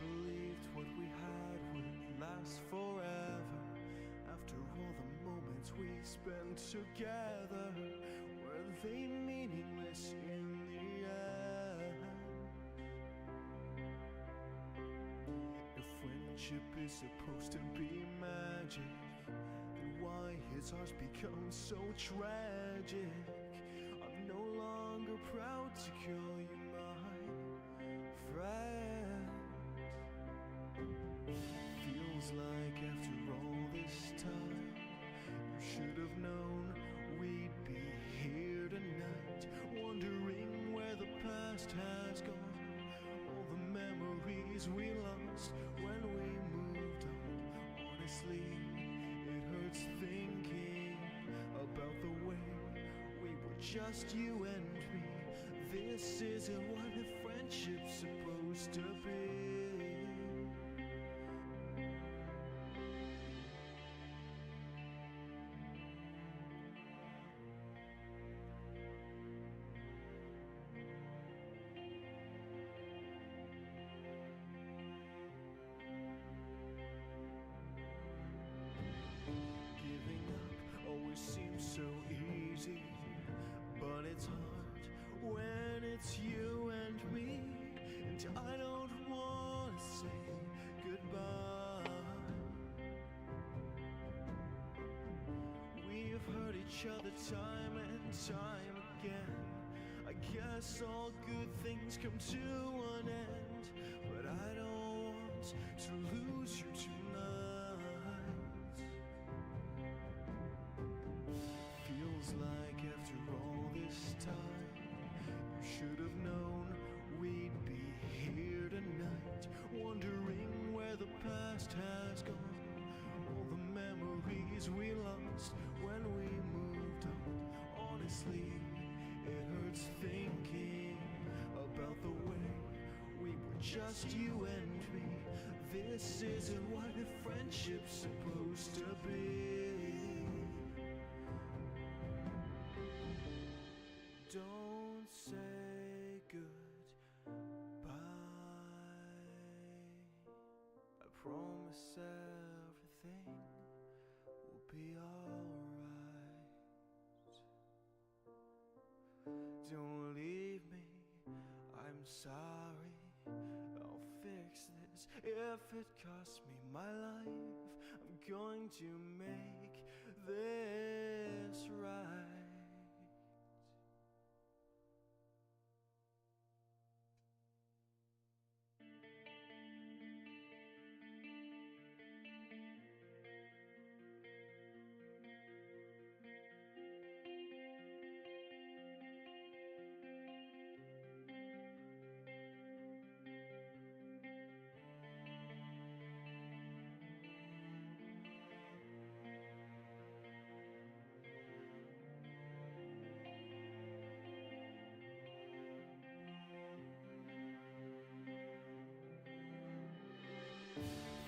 believed what we had would last forever. After all the moments we spent together, were they meaningless in the end? If friendship is supposed to be magic, then why has ours become so tragic? I'm no longer proud to call you my friend. Feels like after all this time, you should have known we'd be here tonight, wondering where the past has gone, all the memories we lost when we moved on. Honestly, it hurts thinking about the way we were just you and me. This isn't what a friendship's supposed to be. Giving up always seems so easy, but it's hard when it's you and me. And I don't want to say goodbye. We've hurt each other time and time again. I guess all good things come to an end, but I don't want to lose you tonight. Feels like after all this time, you should have known we'd be here tonight, wondering where the past has gone, all the memories we lost when we moved on. Honestly, it hurts thinking about the way we were just you and me. This isn't what a friendship's supposed to be. Don't say goodbye. I promise everything will be alright. Don't leave me, I'm sorry. I'll fix this if it costs me my life. I'm going to make this right.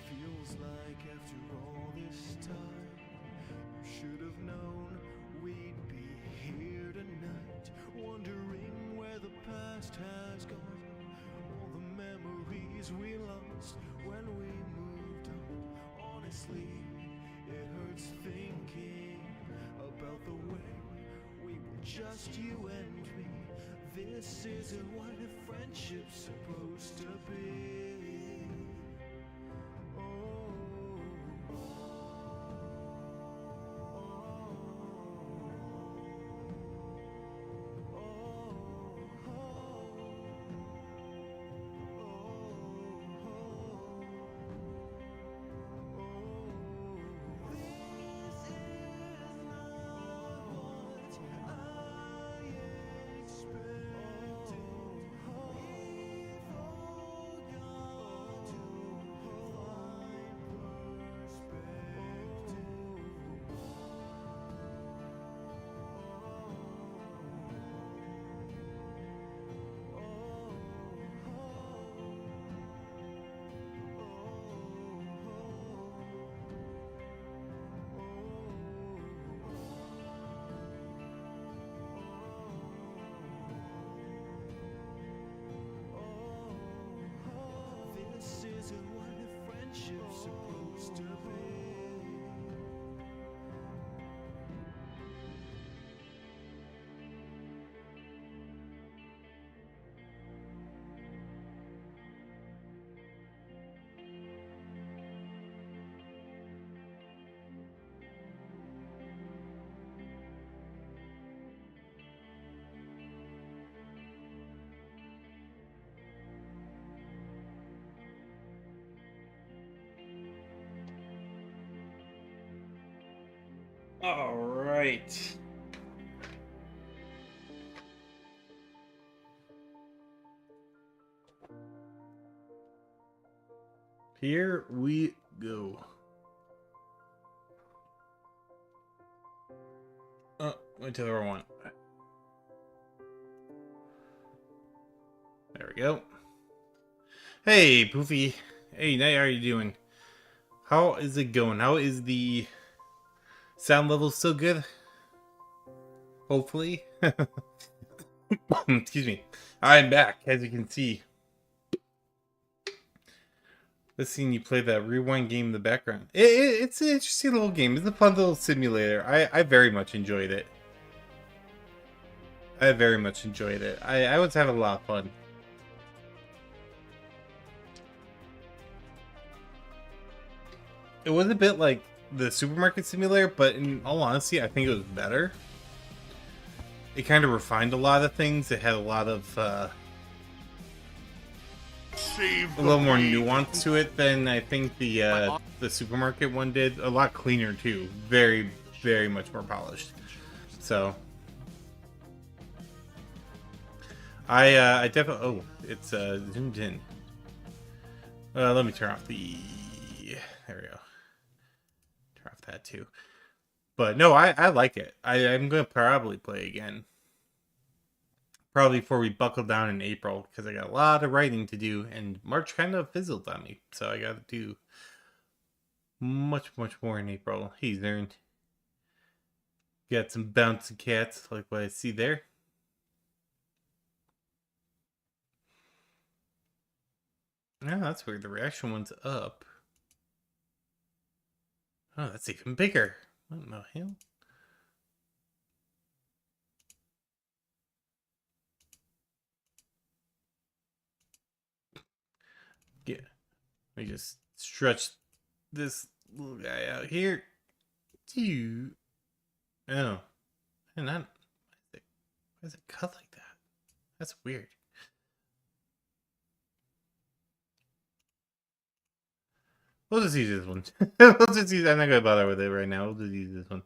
Feels like after all this time, you should have known we'd be here tonight, wondering where the past has gone, all the memories we lost when we moved on. Honestly, it hurts thinking about the way we were just you and me. This isn't what a friendship's supposed to be. All right. Here we go. Oh, went to the wrong one. There we go. Hey, Poofy. Hey, Night, how are you doing? How is it going? How is the sound level still good? Hopefully. Excuse me. I'm back, as you can see. Let's see you play that rewind game in the background. It's an interesting little game. It's a fun little simulator. I very much enjoyed it. I very much enjoyed it. I was having a lot of fun. It was a bit like the supermarket simulator, but in all honesty, I think it was better. It kind of refined a lot of things. It had a lot of a little more nuance to it than I think the supermarket one did. A lot cleaner too. Very, very much more polished. So I definitely. Oh, it's zoomed in. Let me turn off the. There we go. Turn off that too. But no, I like it. I'm gonna probably play again. Probably before we buckle down in April, because I got a lot of writing to do, and March kind of fizzled on me, so I got to do much more in April. He's earned. Got some bouncy cats, like what I see there. Oh, that's weird. The reaction one's up. Oh, that's even bigger. What the hell? Yeah. Let me just stretch this little guy out here. Oh. And why is it cut like that? That's weird. We'll just use this one. I'm not gonna bother with it right now. We'll just use this one.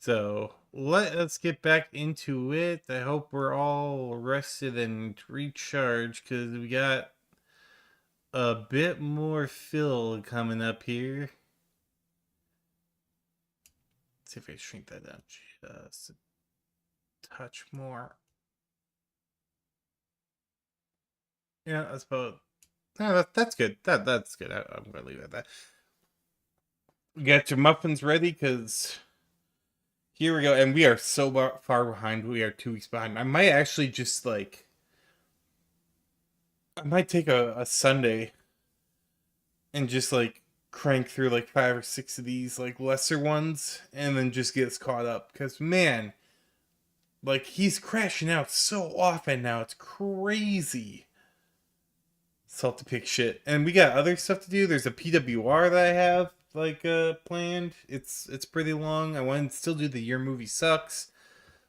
So let's get back into it. I hope we're all rested and recharged because we got a bit more fill coming up here. Let's see if I shrink that down just a touch more. Yeah, that's about. Oh, that's good. That's good. I'm gonna leave it at that. You got your muffins ready because here we go, and we are so far behind. We are 2 weeks behind. I might actually just like. I might take a Sunday and just like crank through like 5 or 6 of these like lesser ones and then just get us caught up because man, like he's crashing out so often now, it's crazy. Salt to pick shit, and we got other stuff to do. There's a PWR that I have like planned. It's pretty long. I want to still do the Your Movie Sucks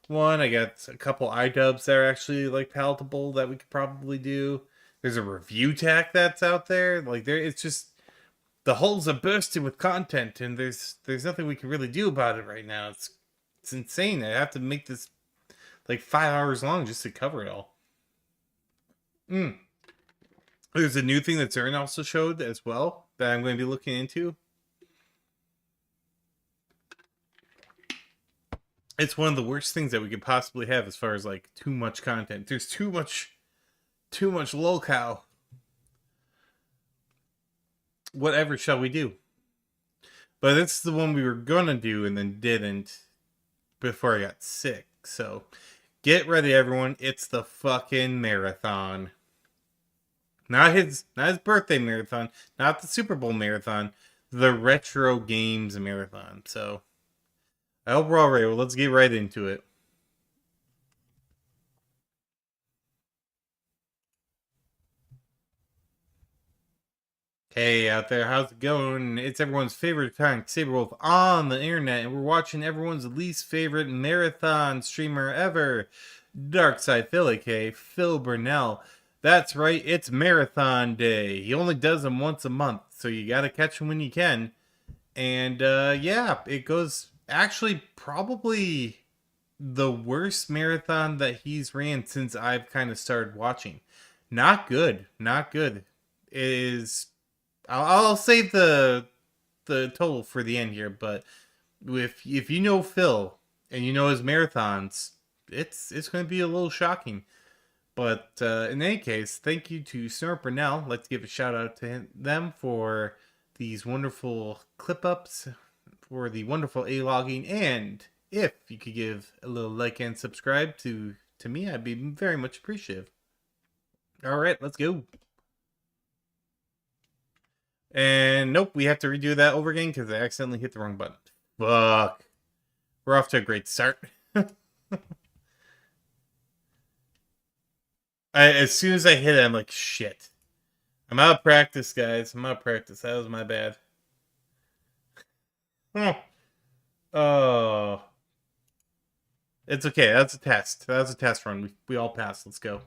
one. I got a couple iDubbbz that are actually like palatable that we could probably do. There's a review tack that's out there. Like it's just the holes are bursting with content, and there's nothing we can really do about it right now. It's insane. I have to make this like 5 hours long just to cover it all. There's a new thing that Zern also showed as well that I'm going to be looking into. It's one of the worst things that we could possibly have as far as like too much content. There's too much lolcow. Whatever shall we do? But it's the one we were gonna do and then didn't before I got sick. So get ready, everyone. It's the fucking marathon. Not his birthday marathon, not the Super Bowl marathon, the retro games marathon. So I hope we're all ready. Well, let's get right into it. Hey out there, how's it going? It's everyone's favorite tank, Sabrewolf on the internet, and we're watching everyone's least favorite marathon streamer ever, Darkside Phil, aka Phil Burnell. That's right, it's marathon day. He only does them once a month, so you gotta catch him when you can. And yeah, it goes actually probably the worst marathon that he's ran since I've kind of started watching. Not good, not good. It is. I'll save the total for the end here, but if you know Phil and you know his marathons, it's going to be a little shocking. But in any case, thank you to Snort Burnell. Let's give a shout out to them for these wonderful clip ups, for the wonderful A-logging, and if you could give a little like and subscribe to me, I'd be very much appreciative. All right, let's go. And nope, we have to redo that over again because I accidentally hit the wrong button. Fuck. We're off to a great start. As soon as I hit it, I'm like, shit. I'm out of practice, guys. I'm out of practice. That was my bad. Oh. It's okay. That's a test. That was a test run. We all passed. Let's go.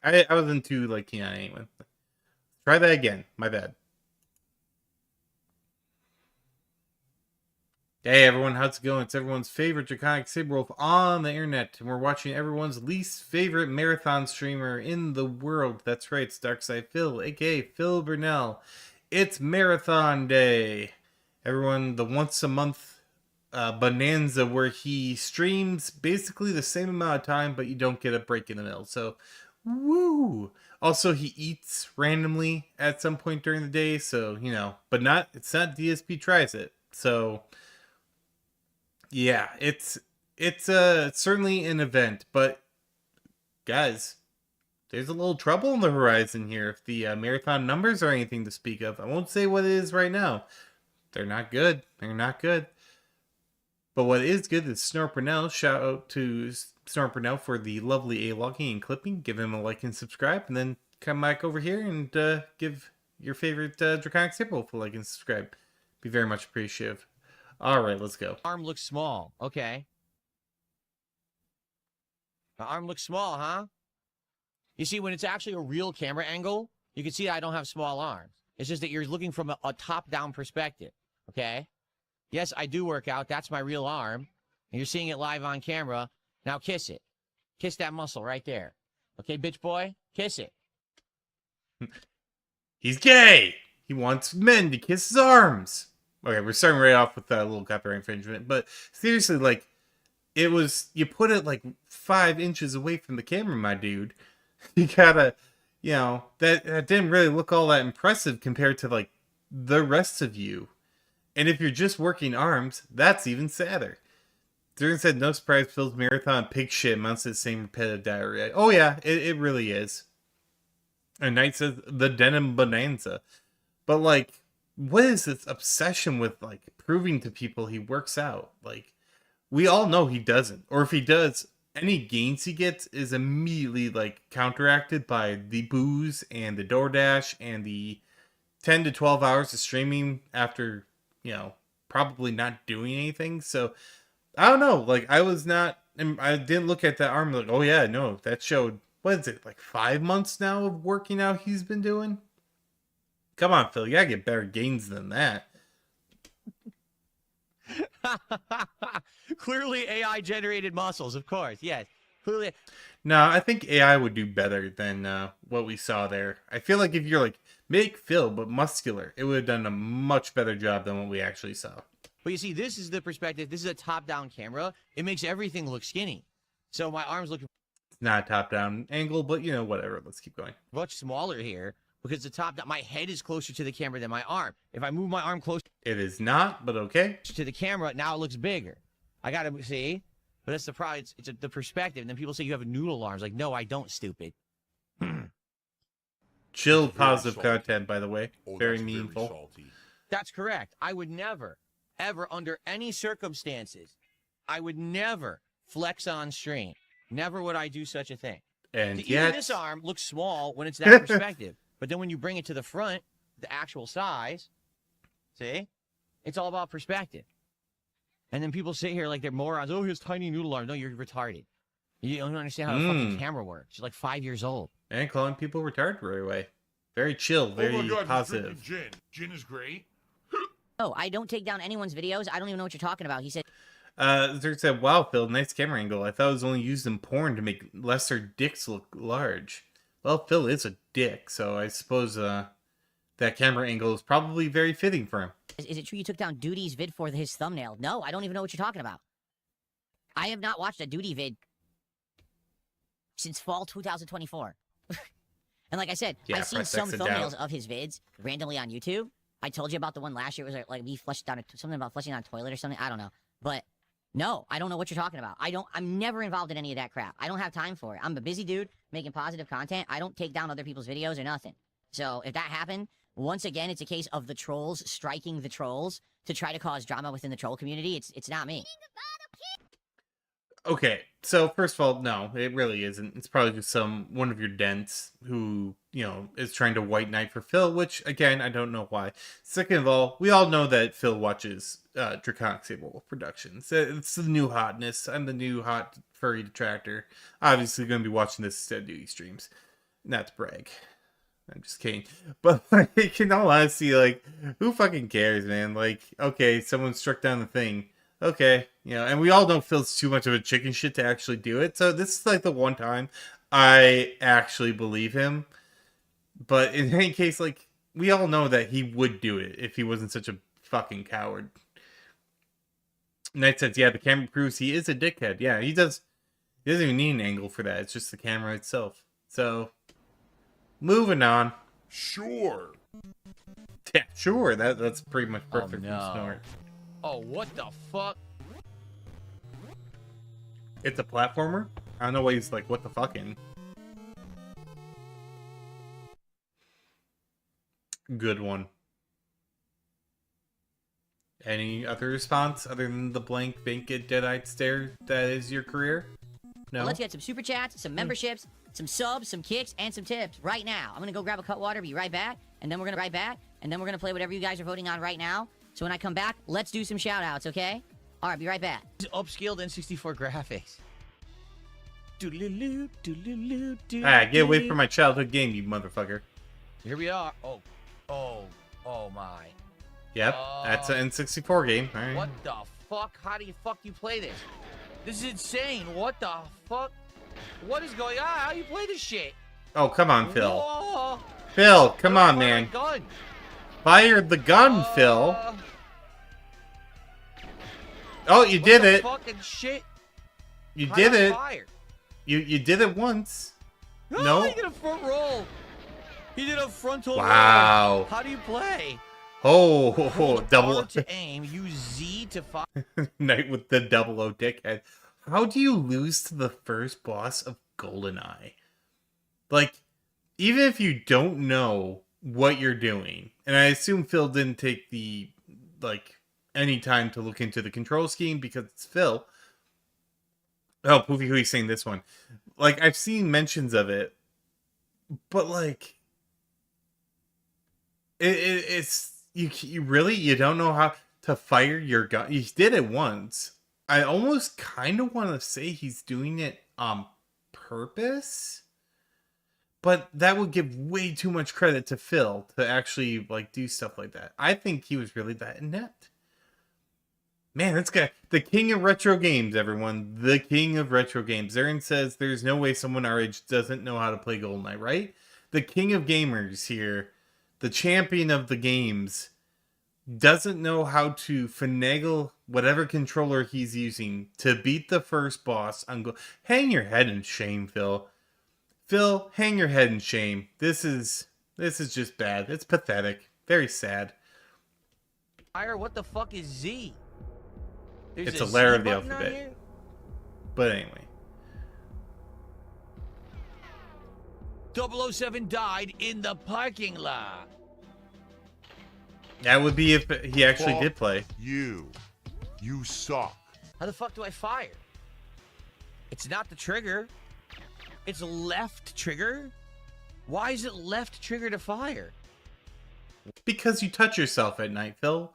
I wasn't too, like, keen on anyone. Try that again. My bad. Hey everyone, how's it going? It's everyone's favorite Draconic Sabrewolf on the internet, and we're watching everyone's least favorite marathon streamer in the world. That's right, it's Darkside Phil, aka Phil Burnell. It's marathon day. Everyone, the once a month bonanza where he streams basically the same amount of time, but you don't get a break in the middle. So, woo! Also, he eats randomly at some point during the day, so, you know, but it's not DSP tries it. So, yeah, it's certainly an event, but guys, there's a little trouble on the horizon here. If the marathon numbers are anything to speak of, I won't say what it is right now. They're not good. They're not good. But what is good is Snort Burnell. Shout out to Snort Burnell for the lovely A-logging and clipping. Give him a like and subscribe, and then come back over here and give your favorite Draconic Sabrewolf a like and subscribe. Be very much appreciative. All right, let's go. Arm looks small. Okay. The arm looks small, huh? You see, when it's actually a real camera angle, you can see I don't have small arms. It's just that you're looking from a top-down perspective, okay? Yes, I do work out. That's my real arm. And you're seeing it live on camera. Now kiss it. Kiss that muscle right there. Okay, bitch boy? Kiss it. He's gay! He wants men to kiss his arms! Okay, we're starting right off with that little copyright infringement, but seriously, like, you put it like 5 inches away from the camera, my dude. You gotta, you know, that didn't really look all that impressive compared to, like, the rest of you. And if you're just working arms, that's even sadder. Duran said, no surprise, Phil's marathon pig shit amounts to the same repetitive diarrhea. Oh yeah, it really is. And Knight says, the denim bonanza. But, like, what is this obsession with, like, proving to people he works out? Like, we all know he doesn't. Or if he does, any gains he gets is immediately, like, counteracted by the booze and the DoorDash and the 10 to 12 hours of streaming after, you know, probably not doing anything. So, I don't know. Like, I didn't look at that arm like, oh yeah, no, that showed, what is it, like 5 months now of working out he's been doing? Come on, Phil. You gotta get better gains than that. Clearly AI-generated muscles, of course. Yes. Clearly. No, I think AI would do better than what we saw there. I feel like if you're like, make Phil, but muscular, it would have done a much better job than what we actually saw. But you see, this is the perspective. This is a top-down camera. It makes everything look skinny. So my arms look... It's not a top-down angle, but, you know, whatever. Let's keep going. much smaller here. Because the top, my head is closer to the camera than my arm. If I move my arm closer, it is not, but okay. To the camera, now it looks bigger. I gotta see, but that's the problem. It's the perspective. And then people say you have noodle arms. Like, no, I don't. Stupid. Chill, positive content, by the way. Very meaningful. That's correct. I would never, ever, under any circumstances, I would never flex on stream. Never would I do such a thing. And yet, even this arm looks small when it's that perspective. But then when you bring it to the front, the actual size, see? It's all about perspective. And then people sit here like they're morons. Oh, his tiny noodle arm. No, you're retarded. You don't understand how a fucking camera works. You're like 5 years old. And calling people retarded right away. Very chill, very oh my God, positive. He's drinking gin. Gin is great. Oh, I don't take down anyone's videos. I don't even know what you're talking about. He said, Zerg said, wow, Phil, nice camera angle. I thought it was only used in porn to make lesser dicks look large. Well, Phil is a dick, so I suppose that camera angle is probably very fitting for him. is it true you took down Duty's vid for his thumbnail? No, I don't even know what you're talking about. I have not watched a Duty vid since fall 2024. And like I said, Yeah, I've seen press some X and thumbnails down. of his vids randomly on YouTube. I told you about the one last year. It was like me flushed down something about flushing down a toilet or something. I don't know. But no, I don't know what you're talking about. I'm never involved in any of that crap. I don't have time for it. I'm a busy dude making positive content. I don't take down other people's videos or nothing. So if that happened, once again, it's a case of the trolls striking the trolls to try to cause drama within the troll community. It's not me. Okay, so first of all, no, it really isn't. It's probably just one of your dents who, is trying to white knight for Phil, which, again, I don't know why. Second of all, we all know that Phil watches Draconic Sabrewolf Productions. It's the new hotness. I'm the new hot furry detractor. Obviously going to be watching this instead of Duty streams. Not to brag. I'm just kidding. But, like, in all honesty, like, who fucking cares, man? Like, okay, someone struck down the thing. Okay, and we all know Phil's too much of a chicken shit to actually do it. So this is like the one time I actually believe him. But in any case, like, we all know that he would do it if he wasn't such a fucking coward. Knight says, yeah, the camera proves he is a dickhead. Yeah, he doesn't even need an angle for that. It's just the camera itself. So, moving on. Sure. Yeah, sure. That's pretty much perfect. Oh, no. Snort. Oh, what the fuck? It's a platformer? I don't know why he's like, what the fucking. Good one. Any other response other than the blank, vacant, dead-eyed stare that is your career? No? Well, let's get some super chats, some memberships, some subs, some kicks, and some tips right now. I'm gonna go grab a cut water, be right back, and then we're gonna play whatever you guys are voting on right now. So when I come back, let's do some shout outs, okay? All right, be right back. Upscaled N64 graphics. Get away from my childhood game, you motherfucker. Here we are. Oh my. Yep, that's an N64 game. All right. What the fuck? How do you play this? This is insane. What the fuck? What is going on? How do you play this shit? Oh, come on, Phil. Whoa. Phil, come on, Fire man. a gun. Fire the gun, Phil. Oh, you did it. Fucking shit. You How did do I it. fire? You did it once. No, No? he did a front roll. He did a frontal Wow. roll. How do you play? Oh, double R to aim. Use Z to fire. Knight with the double O dickhead. How do you lose to the first boss of GoldenEye? Like, even if you don't know what you're doing, and I assume Phil didn't take the, any time to look into the control scheme because it's Phil. Oh, Poofy Hooey's saying this one. Like, I've seen mentions of it, but, like, it's, you really, you don't know how to fire your gun. He did it once. I almost kind of want to say he's doing it on purpose, but that would give way too much credit to Phil to actually, do stuff like that. I think he was really that inept. Man, this guy, the king of retro games, everyone. The king of retro games. Zarin says there's no way someone our age doesn't know how to play GoldenEye, right? The king of gamers here, the champion of the games, doesn't know how to finagle whatever controller he's using to beat the first boss on Hang your head in shame, Phil. Phil, hang your head in shame. This is just bad. It's pathetic. Very sad. Fire. What the fuck is Z? There's It's a a letter Z of the button on alphabet. here? But anyway. 007 died in the parking lot. That would be if he actually Fuck did play. You suck. How the fuck do I fire? It's not the trigger. It's left trigger. Why is it left trigger to fire? Because you touch yourself at night, Phil.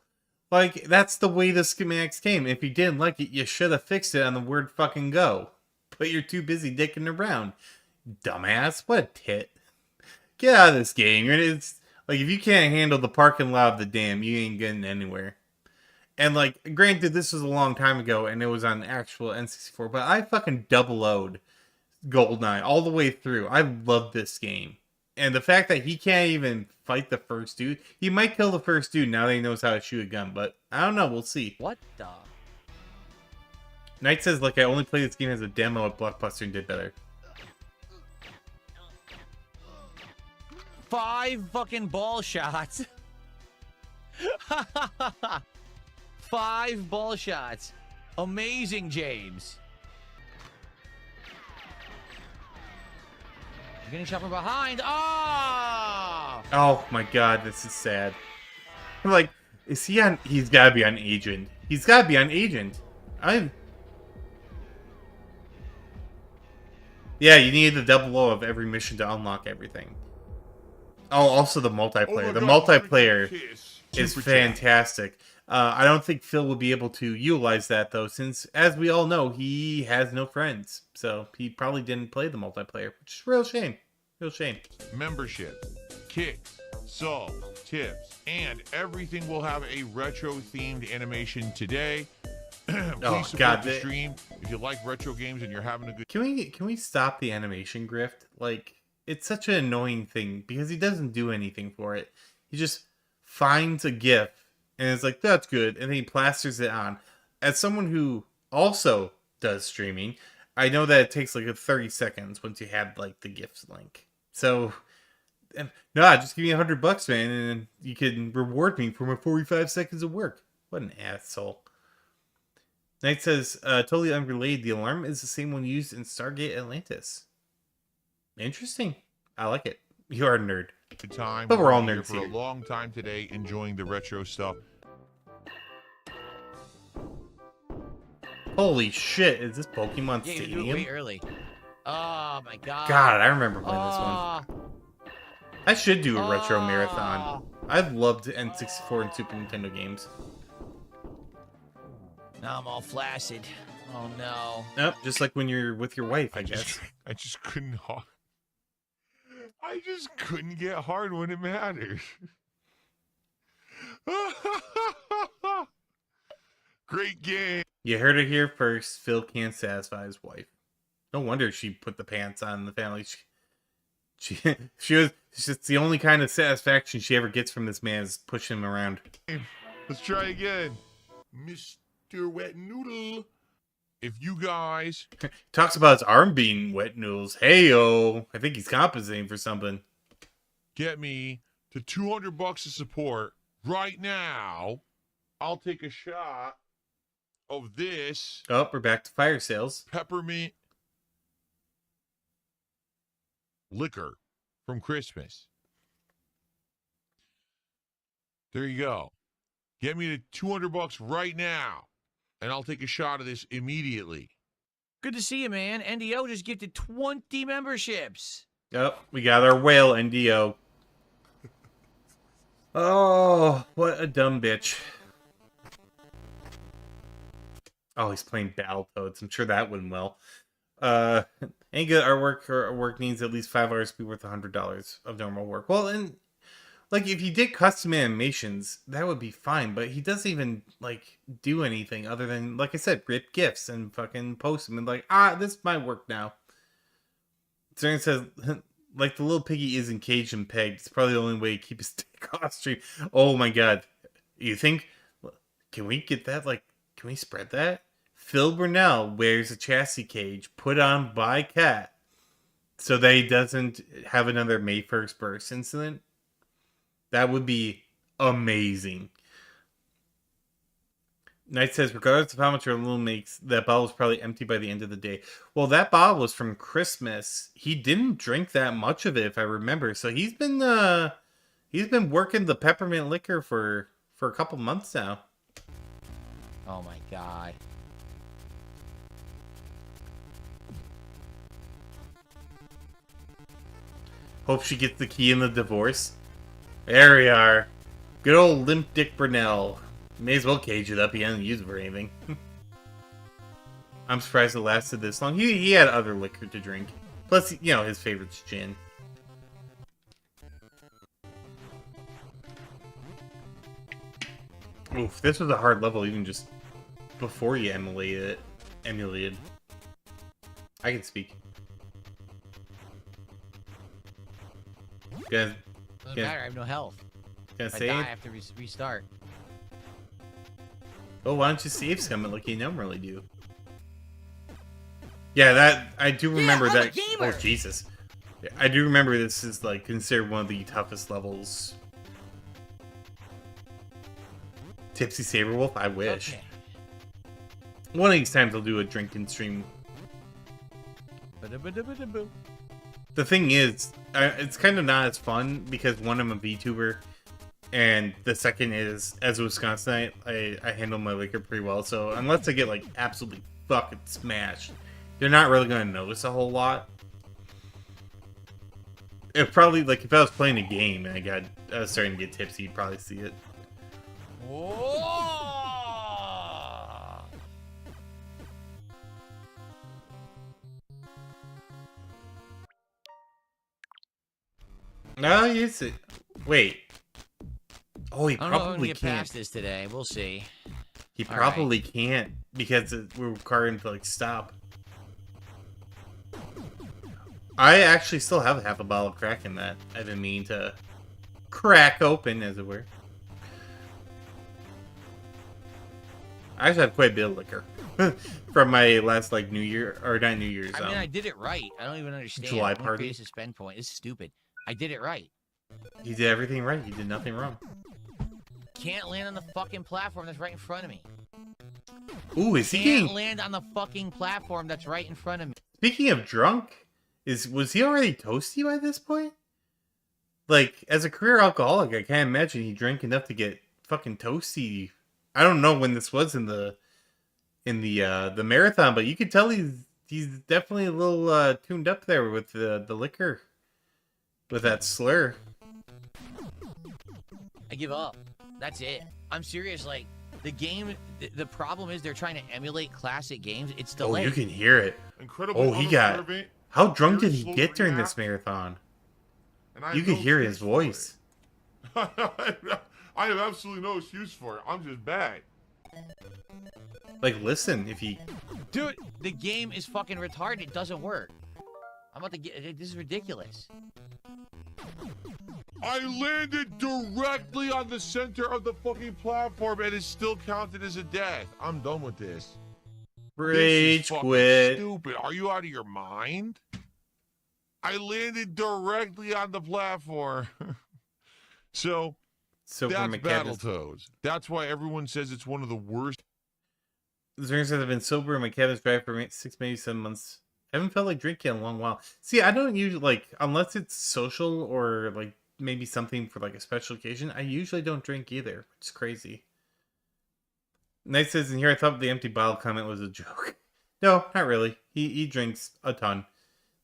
Like, that's the way the schematics came. If you didn't like it, you should have fixed it on the word fucking go. But you're too busy dicking around. Dumbass. What a tit. Get out of this game. It's like, if you can't handle the parking lot of the dam, you ain't getting anywhere. And like, granted, this was a long time ago and it was on actual N64, but I fucking double O'd GoldenEye all the way through. I love this game. And the fact that he can't even fight the first dude, he might kill the first dude now that he knows how to shoot a gun, but I don't know, we'll see. What the? Knight says, like, I only played this game as a demo at Blockbuster and did better. 5 fucking ball shots. 5 ball shots. Amazing, James. You're getting shot from behind. Oh! Oh my god, this is sad. Like, is he on? He's gotta be on Agent. He's gotta be on Agent. Yeah, you need the double O of every mission to unlock everything. Oh, also the multiplayer. Oh The my God, multiplayer kiss. is Super chat. fantastic. I don't think Phil will be able to utilize that, though, since, as we all know, he has no friends. So he probably didn't play the multiplayer, which is a real shame. Real shame. Membership, kicks, subs, tips, and everything will have a retro-themed animation today. Please Oh, support God, the stream. If you like retro games and you're having a good Can we stop the animation grift? Like, it's such an annoying thing because he doesn't do anything for it. He just finds a GIF and it's like, that's good, and then he plasters it on. As someone who also does streaming, I know that it takes like 30 seconds once you have like the GIFs link. So, no, just give me $100, man, and you can reward me for my 45 seconds of work. What an asshole. Knight says, totally unrelated, the alarm is the same one used in Stargate Atlantis. Interesting. I like it. You are a nerd. time. But we're all Here nerds for here. a long time today, enjoying the retro stuff. Holy shit, is this Pokemon Yeah, you do it Stadium? way early. Oh my god. God, I remember playing this one. Oh, I should do a retro Oh. marathon. I've loved N64 and Super Nintendo games. now I'm all flaccid. Oh no. Nope, just like when you're with your wife, I I guess. just couldn't. I just couldn't get hard when it mattered. Great game. You heard it here first. Phil can't satisfy his wife. No wonder she put the pants on in the family. It's just the only kind of satisfaction she ever gets from this man is pushing him around. Let's try again. Mr. Wet Noodle. If you guys Talks about his arm being wet noodles. Hey-o. I think he's compensating for something. get me to $200 of support right now, I'll take a shot of this Oh, we're back to fire sales. peppermint liquor from Christmas. There you go. Get me to $200 right now, and I'll take a shot of this immediately. Good to see you, man. NDO just gifted 20 memberships. Oh, we got our whale NDO. Oh, what a dumb bitch. Oh, he's playing Battletoads. I'm sure that went well. Any good artwork or work needs at least 5 hours to be worth $100 of normal work. Well, and like if he did custom animations, that would be fine. But he doesn't even like do anything other than, like I said, rip GIFs and fucking post them and like, this might work now. Zern says, like the little piggy isn't caged and pegged. It's probably the only way to keep his dick off stream. Oh my god. You think, can we get that? Like, can we spread that? Phil Burnell wears a chassis cage put on by Cat so that he doesn't have another May 1st burst incident. That would be amazing. Knight says, regardless of how much your balloon makes, that bottle was probably empty by the end of the day. Well, that bottle was from Christmas. He didn't drink that much of it, if I remember. So he's been working the peppermint liquor for a couple months now. Oh my god. Hope she gets the key in the divorce. There we are. Good old Limp Dick Brunel. May as well cage it up. He hasn't used it for anything. I'm surprised it lasted this long. He had other liquor to drink. Plus, you know, his favorite's gin. Oof, this was a hard level even just before you emulated. I can speak. Guys, Doesn't Yeah. matter. I have no health. gonna If I save? die, I have to restart. Oh, why don't you save Summit like you normally do? Yeah, that I do remember I'm a that. gamer! Oh Jesus, I do remember this is like considered one of the toughest levels. Tipsy Sabrewolf, I wish. Okay. One of these times I'll do a drinking stream. Ba-da-ba-da-ba-da-boo. The thing is, it's kind of not as fun because one, I'm a VTuber, and the second is, as a Wisconsinite, I handle my liquor pretty well. So unless I get like absolutely fucking smashed, you're not really gonna notice a whole lot. It probably like if I was playing a game and I was starting to get tipsy, you'd probably see it. Whoa! No, you see. Wait. Oh, he I don't know if I'm probably gonna get can't. past this today. We'll see. He All right. probably can't because we're requiring him to like stop. I actually still have half a bottle of crack in that. I've been meaning to crack open, as it were. I actually have quite a bit of liquor from my last like New Year or not New Year's. I mean, I did it right. I don't even understand. July I'm gonna party? create a suspend point. This is stupid. I did it right. You did everything right. You did nothing wrong. Can't land on the fucking platform that's right in front of me. Ooh, is he Can't getting? land on the fucking platform that's right in front of me. Speaking of drunk, was he already toasty by this point? Like, as a career alcoholic, I can't imagine he drank enough to get fucking toasty. I don't know when this was in the marathon, but you could tell he's definitely a little tuned up there with the liquor, with that slur. I give up. That's it. I'm serious. Like, the game, the problem is they're trying to emulate classic games. It's Oh, delayed. you can hear it. Incredibly Oh, he got. unobservant, How drunk very did he slow get to during this react, marathon? and I You have could no hear excuse his for voice. it. I have absolutely no excuse for it. I'm just bad. Like, listen, if he. Dude, the game is fucking retarded. It doesn't work. I'm about to get. This is ridiculous. I landed directly on the center of the fucking platform and it's still counted as a death. I'm done with this. This is Rage fucking quit. stupid. Are you out of your mind? I landed directly on the platform. So So for that's McCavis. Battletoads. That's why everyone says it's one of the worst. Zerg says I've been sober in my cabin's drive for 6, maybe 7 months. I haven't felt like drinking in a long while. See, I don't usually like unless it's social or like maybe something for like a special occasion. I usually don't drink either. It's crazy. Nice says in here. I thought the empty bottle comment was a joke. No, not really. He drinks a ton.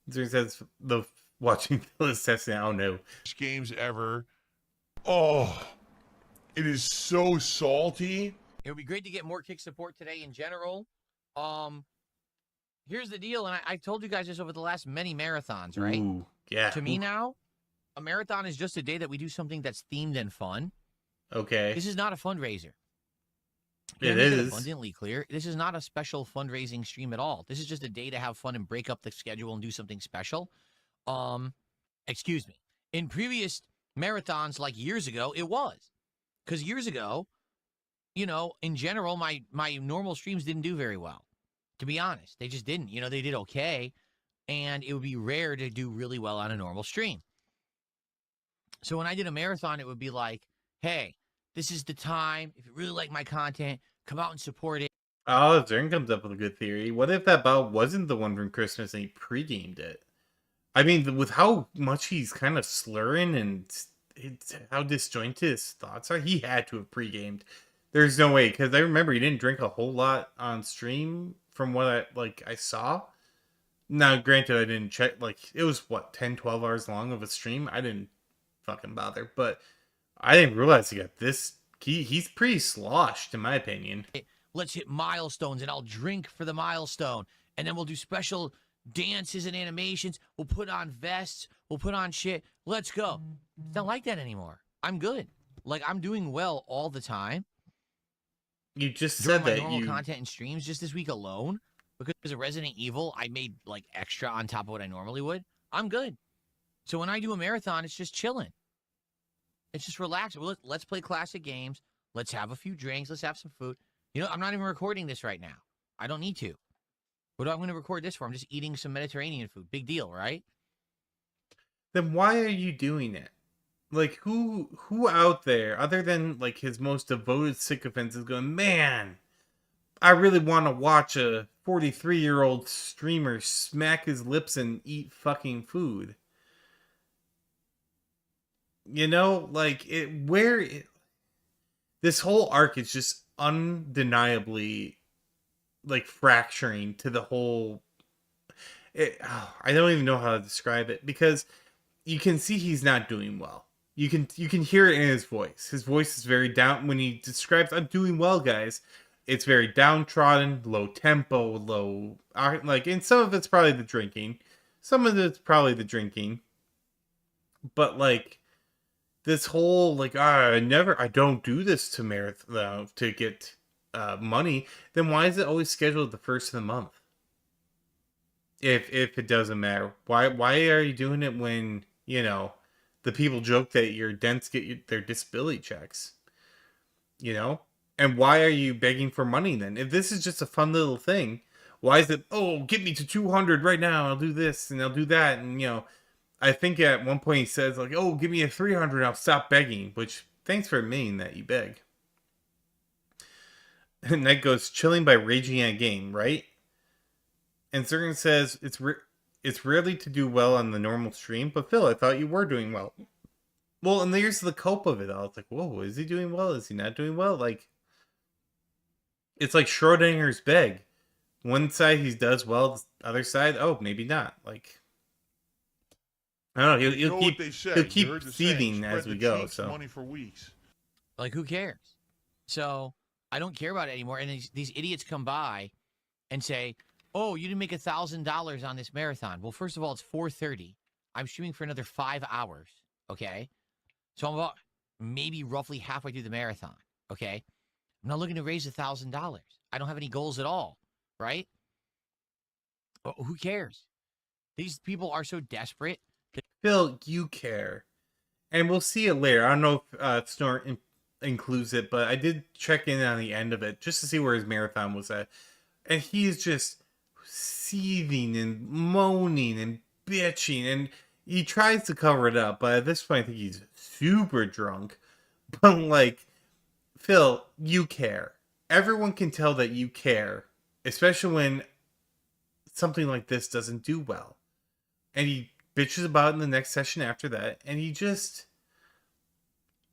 Zerg says the watching Phyllis testing. Oh no. Games ever. Oh, it is so salty. It would be great to get more kick support today in general. Here's the deal, and I told you guys this over the last many marathons, right? Ooh, yeah. To me now, a marathon is just a day that we do something that's themed and fun. Okay. This is not a fundraiser. It Make is. abundantly clear. This is not a special fundraising stream at all. This is just a day to have fun and break up the schedule and do something special. Excuse me. In previous marathons, like years ago, it was. Because years ago, you know, in general, my normal streams didn't do very well. To be honest, they just didn't. You know, they did okay, and it would be rare to do really well on a normal stream. So when I did a marathon, it would be like, hey, this is the time. If you really like my content, come out and support it. Oh, Zern comes up with a good theory. What if that bout wasn't the one from Christmas and he pre-gamed it? I mean, with how much he's kind of slurring and how disjointed his thoughts are, he had to have pre-gamed. There's no way, because I remember he didn't drink a whole lot on stream from what I saw. Now, granted, I didn't check, like, it was, what, 10, 12 hours long of a stream? I didn't fucking bother, but I didn't realize he got this. He's pretty sloshed, in my opinion. let's hit milestones, and I'll drink for the milestone. And then we'll do special dances and animations. We'll put on vests. We'll put on shit. Let's go. It's not like that anymore. I'm good. Like, I'm doing well all the time. You just During said my that normal you content and streams just this week alone, because of Resident Evil, I made like extra on top of what I normally would. I'm good. So when I do a marathon, it's just chilling. It's just relaxing. Let's play classic games. Let's have a few drinks. Let's have some food. You know, I'm not even recording this right now. I don't need to. What am I going to record this for? I'm just eating some Mediterranean food. Big deal, right? then why are you doing it? Like, who out there, other than like his most devoted sycophants, is going, man, I really want to watch a 43-year-old streamer smack his lips and eat fucking food. You know, like this whole arc is just undeniably like fracturing to the whole. I don't even know how to describe it, because you can see he's not doing well. You can hear it in his voice. His voice is very down when he describes, "I'm doing well, guys." It's very downtrodden, low tempo, low, like, and some of it's probably the drinking. Some of it's probably the drinking. But like this whole like, I don't do this to marathon to get money. Then why is it always scheduled the first of the month? If it doesn't matter, why are you doing it when, you know, the people joke that your dents get their disability checks? You know? And why are you begging for money then? If this is just a fun little thing, why is it, oh, get me to 200 right now, I'll do this and I'll do that? And, you know, I think at one point he says, like, oh, give me a 300, I'll stop begging. Which, thanks for admitting that you beg. And that goes, chilling by raging at a game, right? And Zergan says, it's rarely to do well on the normal stream, but Phil, I thought you were doing well. Well, and there's the cope of it all. It's like, whoa, is he doing well? Is he not doing well? Like, it's like Schrodinger's beg. One side he does well, the other side, oh, maybe not. Like, I don't know. He'll keep seething as we go. So money for weeks. Like, who cares? So I don't care about it anymore. And these idiots come by and say, "Oh, you didn't make $1,000 on this marathon." Well, first of all, it's 4:30. I'm streaming for another 5 hours. Okay, so I'm about maybe roughly halfway through the marathon. Okay, I'm not looking to raise $1,000. I don't have any goals at all. Right? Well, who cares? These people are so desperate. Phil, you care. And we'll see it later. I don't know if Snort includes it, but I did check in on the end of it just to see where his marathon was at. And he's just seething and moaning and bitching. And he tries to cover it up, but at this point I think he's super drunk. But like, Phil, you care. Everyone can tell that you care. Especially when something like this doesn't do well. And he bitches about it in the next session after that. And he just...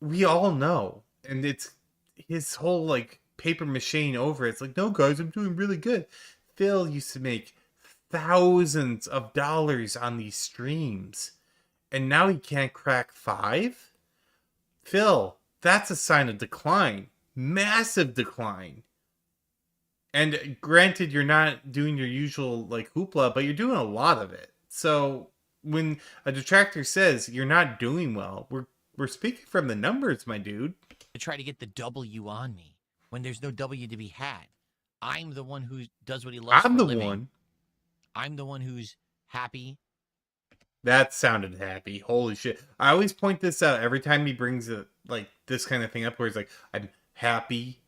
We all know. And it's his whole, like, paper mache over it. It's like, no, guys, I'm doing really good. Phil used to make thousands of dollars on these streams. And now he can't crack 5? Phil, that's a sign of decline. Massive decline. And granted, you're not doing your usual, like, hoopla, but you're doing a lot of it. So when a detractor says you're not doing well, we're speaking from the numbers, my dude. To try to get the W on me when there's no W to be had. I'm the one who does what he loves. I'm for the living. one. I'm the one who's happy. That sounded happy. Holy shit. I always point this out every time he brings like this kind of thing up where he's like, I'm happy.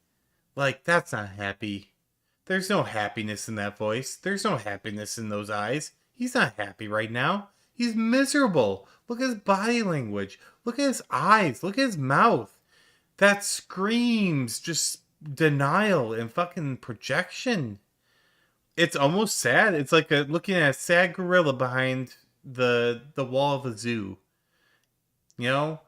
Like, that's not happy. There's no happiness in that voice. There's no happiness in those eyes. He's not happy right now. He's miserable. Look at his body language. Look at his eyes. Look at his mouth. That screams just denial and fucking projection. It's almost sad. It's like looking at a sad gorilla behind the wall of a zoo. You know?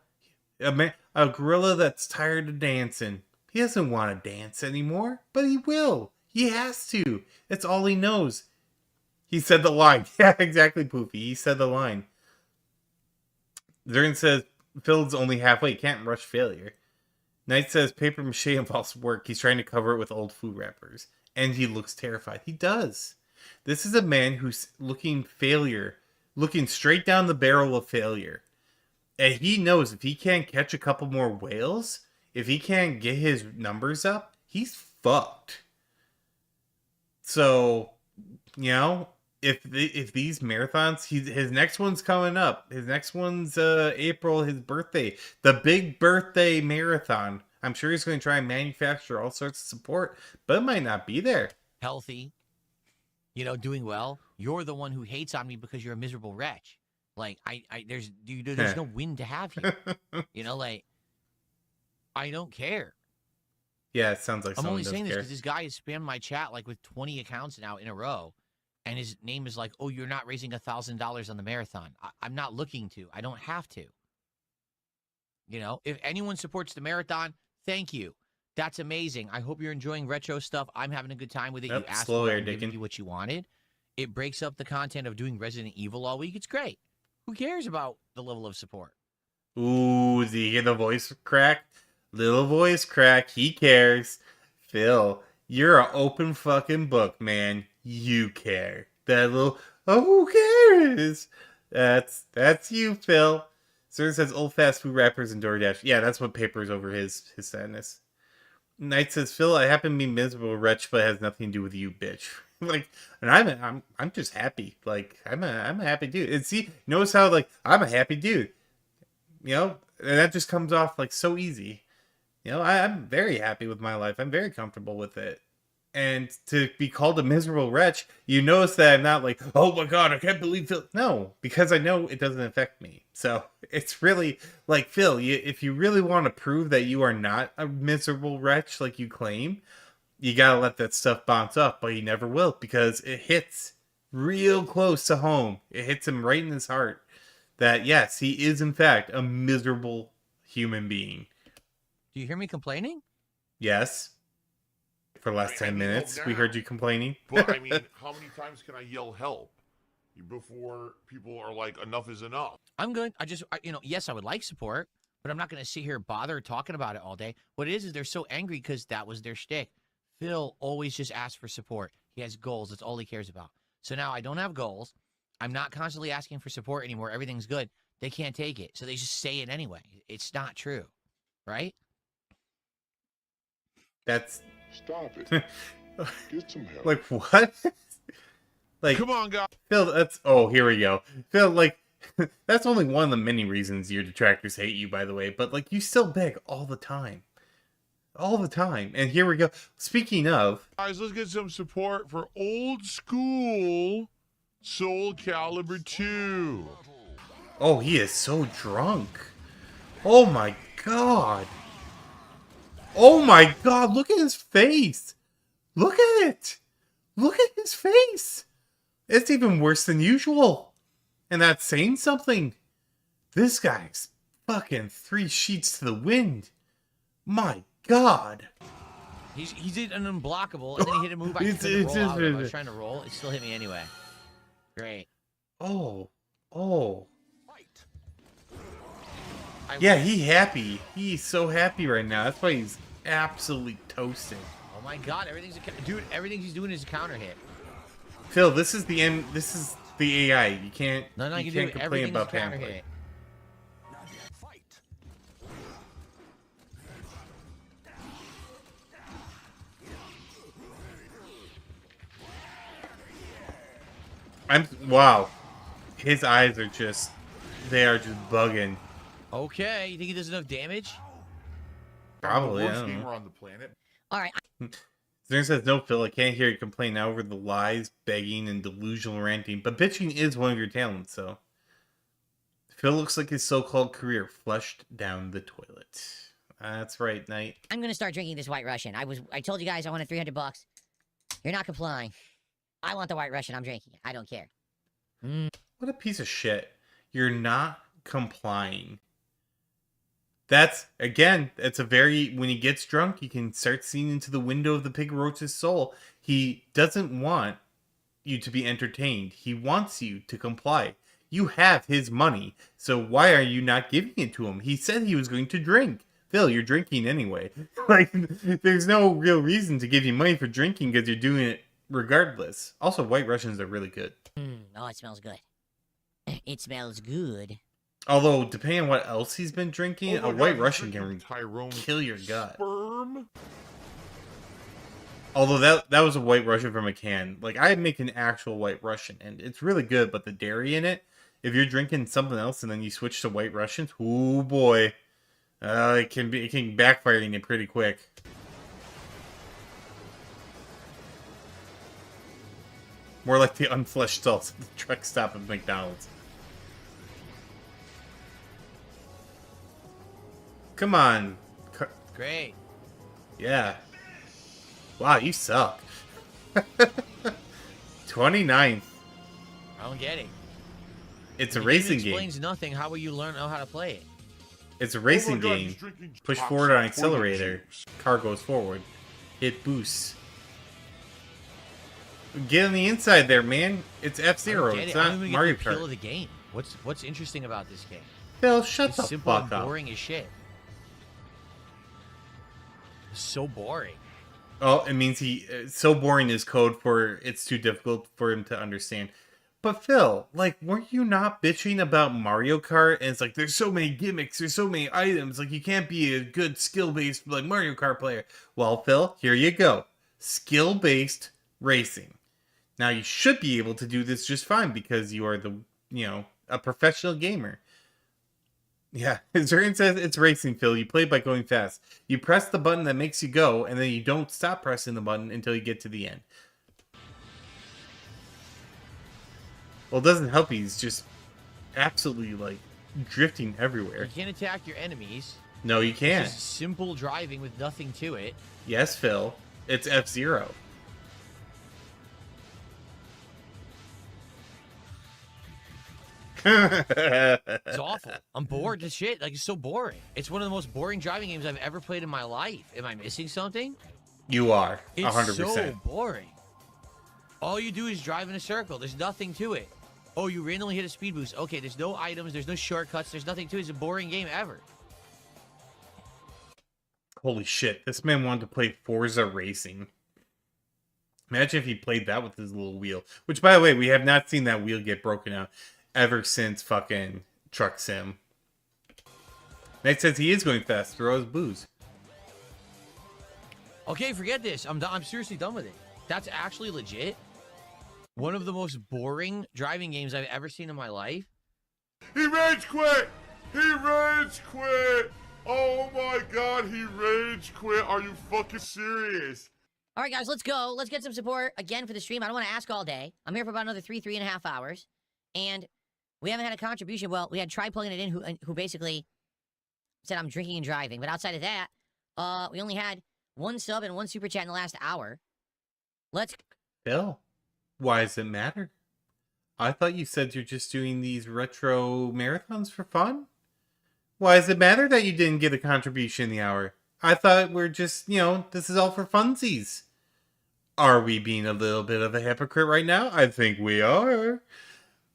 A gorilla that's tired of dancing. He doesn't want to dance anymore, but he will. He has to. It's all he knows. He said the line. Yeah, exactly, Poofy. He said the line. Zergan says, Phil's only halfway. Can't rush failure. Knight says paper mache involves work. He's trying to cover it with old food wrappers. And he looks terrified. He does. This is a man who's looking straight down the barrel of failure. And he knows if he can't catch a couple more whales, if he can't get his numbers up, he's fucked. So, if these marathons, his next one's coming up. His next one's April, his birthday. The big birthday marathon. I'm sure he's going to try and manufacture all sorts of support, but it might not be there. Healthy, doing well. You're the one who hates on me because you're a miserable wretch. Like, there's no win to have here. I don't care. Yeah, it sounds like I'm someone only does saying this care. because this guy has spammed my chat like with 20 accounts now in a row. And his name is like, oh, you're not raising $1,000 on the marathon. I'm not looking to. I don't have to. If anyone supports the marathon, thank you. That's amazing. I hope you're enjoying retro stuff. I'm having a good time with it. Yep, You asked slow for it. air I'm giving dicking. you what you wanted. It breaks up the content of doing Resident Evil all week. It's great. Who cares about the level of support? Ooh, do you hear the voice crack? Little voice crack. He cares. Phil, you're an open fucking book, man. You care. That little, oh, who cares? That's you, Phil. Sir says old fast food wrappers and DoorDash. Yeah, that's what papers over his sadness. Knight says, Phil, I happen to be miserable wretch, but it has nothing to do with you, bitch. And I'm just happy. Like, I'm a happy dude. And see, notice how I'm a happy dude. And that just comes off so easy. I'm very happy with my life. I'm very comfortable with it. And to be called a miserable wretch, you notice that I'm not like, oh my god, I can't believe Phil. No, because I know it doesn't affect me. So it's really like, Phil, if you really want to prove that you are not a miserable wretch like you claim, you gotta let that stuff bounce up, but you never will because it hits real close to home. It hits him right in his heart that, yes, he is in fact a miserable human being. Do you hear me complaining? Yes. For the last 10 minutes, we heard you complaining. But I mean, how many times can I yell help before people are like, enough is enough? I'm good. Yes, I would like support, but I'm not going to sit here and bother talking about it all day. What it is they're so angry because that was their shtick. Phil always just asks for support. He has goals. That's all he cares about. So now I don't have goals. I'm not constantly asking for support anymore. Everything's good. They can't take it. So they just say it anyway. It's not true. Right? That's... Stop it. Get some help. Like, what? Come on, guys. Phil, that's... Oh, here we go. Phil, that's only one of the many reasons your detractors hate you, by the way. But, you still beg all the time. All the time. And here we go. Speaking of... Guys, let's get some support for old school Soul Calibur 2. Oh, he is so drunk. Oh, my God. Oh my god, look at his face. Look at it. Look at his face. It's even worse than usual. And that's saying something. This guy's fucking 3 sheets to the wind. My god. He did an unblockable, and then he hit a move I couldn't roll out of. I was trying to roll. It still hit me anyway. Great. Oh. Yeah, he's happy. He's so happy right now. That's why he's absolutely toasted. Oh my god, everything he's doing is a counter hit. Phil, this is the end. This is the AI. You can't. No, you you can't do complain everything's about a counter pamphlet. hit. Wow. His eyes are just. They are just bugging. Okay, you think he does enough damage? Probably. The I worst don't know. gamer on the planet. All right, Zern says, no, Phil, I can't hear you complain now over the lies, begging, and delusional ranting, but bitching is one of your talents, so. Phil looks like his so-called career flushed down the toilet. That's right, Knight. I'm gonna start drinking this White Russian. I told you guys I wanted $300. You're not complying. I want the White Russian. I'm drinking it. I don't care. What a piece of shit. You're not complying. That's, again, it's a very, when he gets drunk, you can start seeing into the window of the pig roach's soul. He doesn't want you to be entertained. He wants you to comply. You have his money, so why are you not giving it to him? He said he was going to drink. Phil, you're drinking anyway. Like, there's no real reason to give you money for drinking because you're doing it regardless. Also, White Russians are really good. Oh, it smells good. It smells good. Although, depending on what else he's been drinking, Oh my a White God, Russian he's can drinking Tyrone's kill your gut. Sperm? Although that was a White Russian from a can. Like, I make an actual White Russian, and it's really good, but the dairy in it, if you're drinking something else and then you switch to White Russians, oh boy, it can backfire on you pretty quick. More like the unfleshed stalls at the truck stop at McDonald's. Come on. Great. Yeah. Wow, you suck. 29th. I don't get it. It's a The racing game game. explains nothing. How will you know how to play it? It's a Oh racing my God, game. he's drinking Push toxic forward on toilet accelerator. juice. Car goes forward. Hit boosts. Get on the inside there, man. It's I don't F-Zero. get It's it. I don't not even Mario get the appeal Kart. of the game. What's interesting about this game? Phil, shut It's the simple fuck and up. boring as shit. It's so boring. Oh, it means so boring is code for it's too difficult for him to understand. But Phil, like, weren't you not bitching about Mario Kart? And it's like, there's so many gimmicks, there's so many items, like, you can't be a good skill-based, like, Mario Kart player. Well, Phil, here you go. Skill-based racing. Now, you should be able to do this just fine because you are a professional gamer. Yeah, Zurian says it's racing, Phil. You play by going fast. You press the button that makes you go, and then you don't stop pressing the button until you get to the end. Well, it doesn't help. He's just absolutely, like, drifting everywhere. You can't attack your enemies. No, you It's can't. just simple driving with nothing to it. Yes, Phil. It's F-Zero. It's awful. I'm bored as shit. Like, it's so boring. It's one of the most boring driving games I've ever played in my life. Am I missing something? You are. It's 100%. so boring. All you do is drive in a circle. There's nothing to it. Oh, you randomly hit a speed boost. Okay, there's no items. There's no shortcuts. There's nothing to it. It's a boring game ever. Holy shit. This man wanted to play Forza Racing. Imagine if he played that with his little wheel. Which, by the way, we have not seen that wheel get broken out ever since fucking Truck Sim. Nate says he is going fast. Throw his booze. Okay, forget this. I'm seriously done with it. That's actually legit. One of the most boring driving games I've ever seen in my life. He rage quit! He rage quit! Oh my God, he rage quit. Are you fucking serious? All right, guys, let's go. Let's get some support again for the stream. I don't want to ask all day. I'm here for about another 3.5 hours. And we haven't had a contribution. Well, we had Try plugging it in who basically said I'm drinking and driving. But outside of that, we only had one sub and one super chat in the last hour. Let's... Bill, why does it matter? I thought you said you're just doing these retro marathons for fun? Why does it matter that you didn't get a contribution in the hour? I thought we're just, this is all for funsies. Are we being a little bit of a hypocrite right now? I think we are.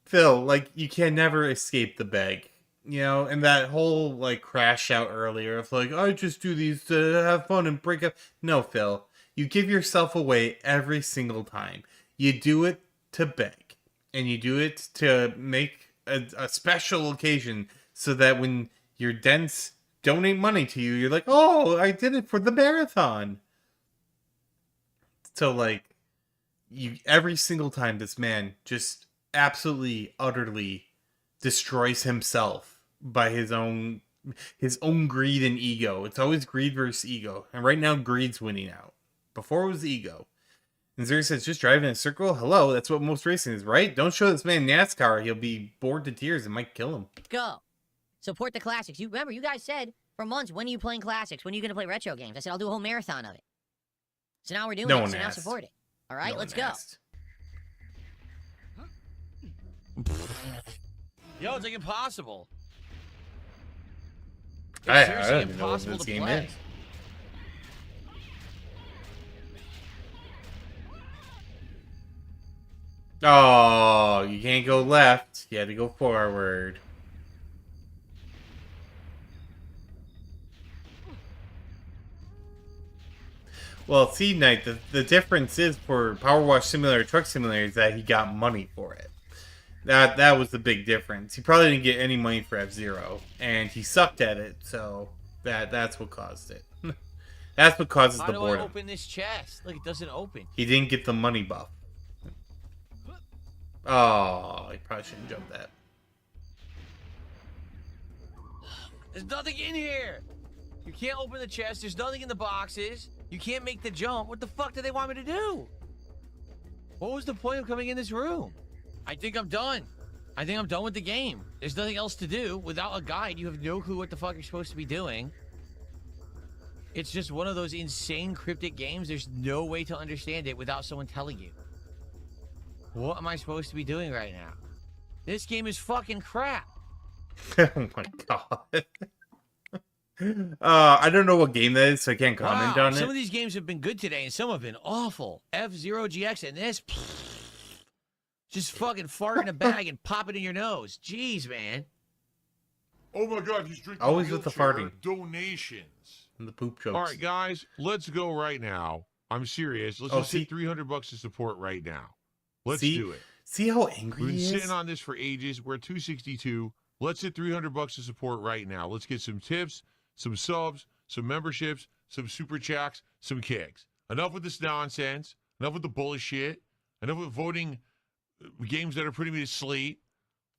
Phil, like, you can never escape the beg. And that whole, like, crash out earlier of, like, I just do these to have fun and break up. No, Phil. You give yourself away every single time. You do it to beg. And you do it to make a special occasion so that when your dents donate money to you, you're like, oh, I did it for the marathon. So, like, every single time this man just absolutely, utterly destroys himself by his own greed and ego. It's always greed versus ego. And right now, greed's winning out. Before it was ego. And Zuri says, just drive in a circle? Hello, that's what most racing is, right? Don't show this man NASCAR. He'll be bored to tears and might kill him. go. Support the classics. You remember, you guys said for months, when are you playing classics? When are you going to play retro games? I said, I'll do a whole marathon of it. So now we're doing No it. one So now asked. support it. All right, No let's one go. asked. Yo, it's like impossible. It's I seriously don't even know what impossible this to game play. is. Oh, you can't go left. You had to go forward. Well, see, Knight, the difference is for Power Wash Simulator, Truck Simulator, is that he got money for it. That was the big difference. He probably didn't get any money for F-Zero, and he sucked at it, so that's what caused it. That's what causes How the do boredom. I open this chest? Look, it doesn't open. He didn't get the money buff. Oh, he probably shouldn't jump that. There's nothing in here. You can't open the chest. There's nothing in the boxes. You can't make the jump. What the fuck do they want me to do? What was the point of coming in this room? I think I'm done. I think I'm done with the game. There's nothing else to do. Without a guide, you have no clue what the fuck you're supposed to be doing. It's just one of those insane cryptic games. There's no way to understand it without someone telling you. What am I supposed to be doing right now? This game is fucking crap. Oh my god. I don't know what game that is, so I can't comment on it. Some of these games have been good today, and some have been awful. F-Zero GX and this, just fucking fart in a bag and pop it in your nose. Jeez, man. Oh my God, he's drinking Always with the wheelchair farting. donations. And the poop jokes. All right, guys, let's go right now. I'm serious. Let's just hit $300 to support right now. Let's do it. See how angry We've been he is? sitting on this for ages. We're at 262. Let's hit $300 to support right now. Let's get some tips, some subs, some memberships, some super chats, some kicks. Enough with this nonsense. Enough with the bullshit. Enough with voting games that are putting me to sleep.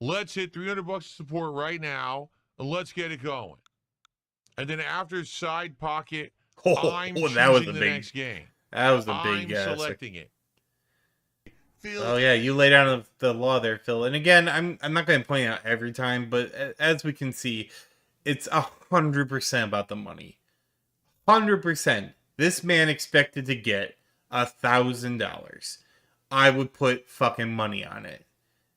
Let's hit $300 to support right now, and let's get it going. And then after side pocket, I'm choosing that was a the big, next game. That was a big. I'm selecting it. Oh yeah, you laid down the law there, Phil. And again, I'm not going to point out every time, but as we can see, it's 100% about the money. 100%. This man expected to get $1,000. I would put fucking money on it.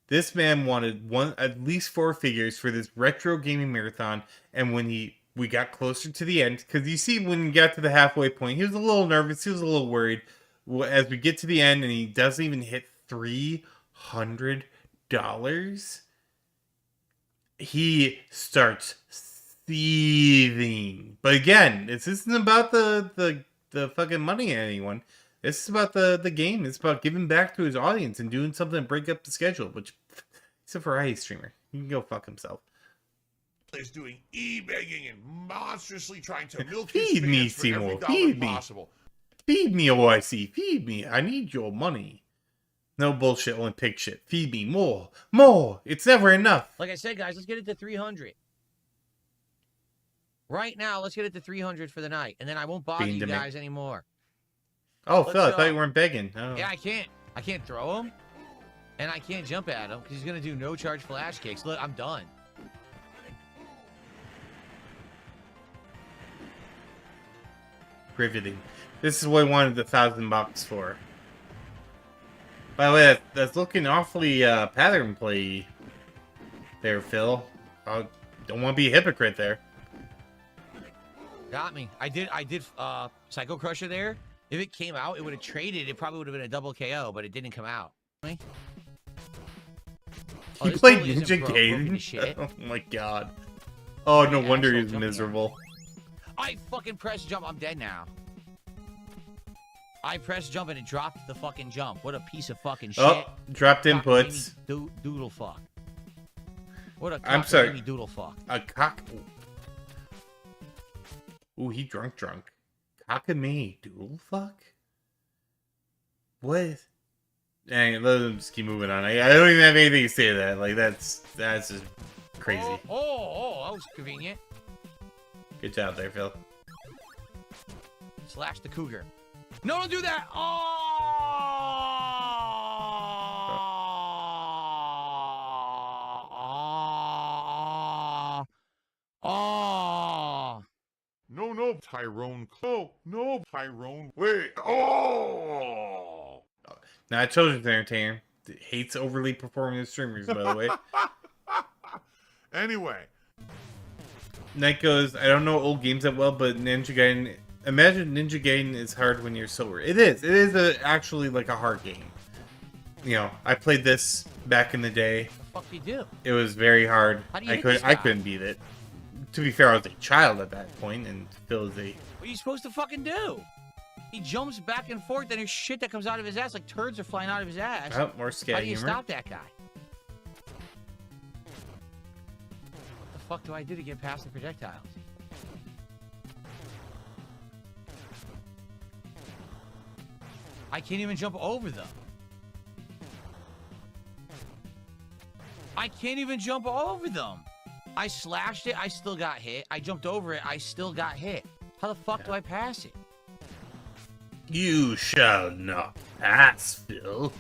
This man wanted at least 4 figures for this retro gaming marathon, and when we got closer to the end, because you see when he got to the halfway point, he was a little nervous, he was a little worried. As we get to the end and he doesn't even hit $300, he starts seething. But again, this isn't about the fucking money at anyone. This is about the game. It's about giving back to his audience and doing something to break up the schedule, which he's a variety streamer. He can go fuck himself. Is doing e-begging and monstrously trying to milk Feed his me, fans for every Seymour. dollar Feed me. possible. Feed me, OIC. Feed me. I need your money. No bullshit, only pig shit. Feed me more. More. It's never enough. Like I said, guys, let's get it to 300. Right now, let's get it to 300 for the night, and then I won't bother you guys anymore. Oh, Phil, I thought you weren't begging. Oh. Yeah, I can't. I can't throw him, and I can't jump at him because he's gonna do no charge flash kicks. Look, I'm done. Riveting. This is what I wanted the $1,000 for. By the way, that's looking awfully pattern play there, Phil. Don't want to be a hypocrite there. Got me. I did Psycho Crusher there. If it came out, it would have traded. It probably would have been a double KO, but it didn't come out. He this played totally isn't Ninja broken to shit. Gaiden? Oh my god. Oh, no Yeah, wonder so he's jumping miserable. I fucking pressed jump. I'm dead now. I pressed jump and it dropped the fucking jump. What a piece of fucking shit. Oh, dropped Cockamamie inputs. Doodle fuck. What a I'm sorry. cockamamie doodle fuck. A cock. Ooh, he drunk. Cockamamie doodle fuck? What? Dang, let him just keep moving on. I don't even have anything to say to that. Like, that's just crazy. Oh, that was convenient. Good job there, Phil. Slash the cougar. No, don't do that! Oh! No, Tyrone. No, Tyrone. Wait. Oh! Now, Children's Entertainer hates overly performing streamers, by the way. Anyway. Night goes, I don't know old games that well, but Ninja Gaiden... Imagine Ninja Gaiden is hard when you're sober. It is. It is actually like a hard game. You know, I played this back in the day. What the fuck do you do? It was very hard. How do you hit this I guy? couldn't beat it. To be fair, I was a child at that point, and Phil is a... What are you supposed to fucking do? He jumps back and forth, and there's shit that comes out of his ass, like turds are flying out of his ass. Oh, more scat How do you humor. stop that guy? What the fuck do I do to get past the projectiles? I can't even jump over them. I can't even jump over them. I slashed it, I still got hit. I jumped over it, I still got hit. How the fuck do I pass it? You shall not pass, Phil.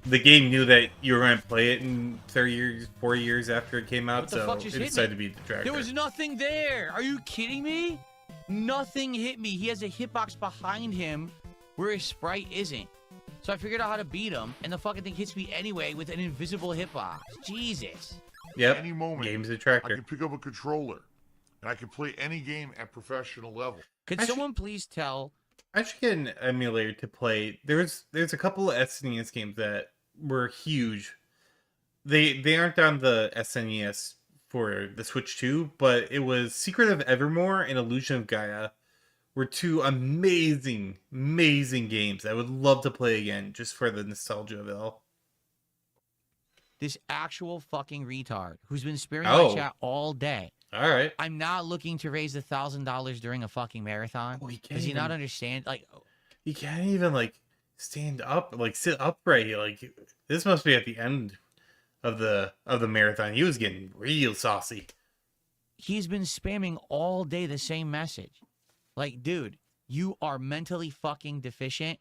The game knew that you were going to play it in 3 years, 4 years after it came out, What the so fuck it just hit decided me? to be the tracker. There was nothing there. Are you kidding me? Nothing hit me. He has a hitbox behind him where his sprite isn't. So I figured out how to beat him, and the fucking thing hits me anyway with an invisible hitbox. Jesus. Yep. Any moment, Game's a I tracker. can pick up a controller, and I can play any game at professional level. Could someone please tell? I should get an emulator to play. There's a couple of SNES games that were huge. They aren't on the SNES for the Switch 2, but it was Secret of Evermore and Illusion of Gaia were two amazing games I would love to play again just for the nostalgia of it all. This actual fucking retard who's been spamming Oh. my chat all day. All right. I'm not looking to raise the $1,000 during a fucking marathon. Oh, he can't Does he not even- understand? Like, You can't even like stand up, like sit upright. Like this must be at the end of the marathon. He was getting real saucy. he's been spamming all day the same message. Like, dude, you are mentally fucking deficient.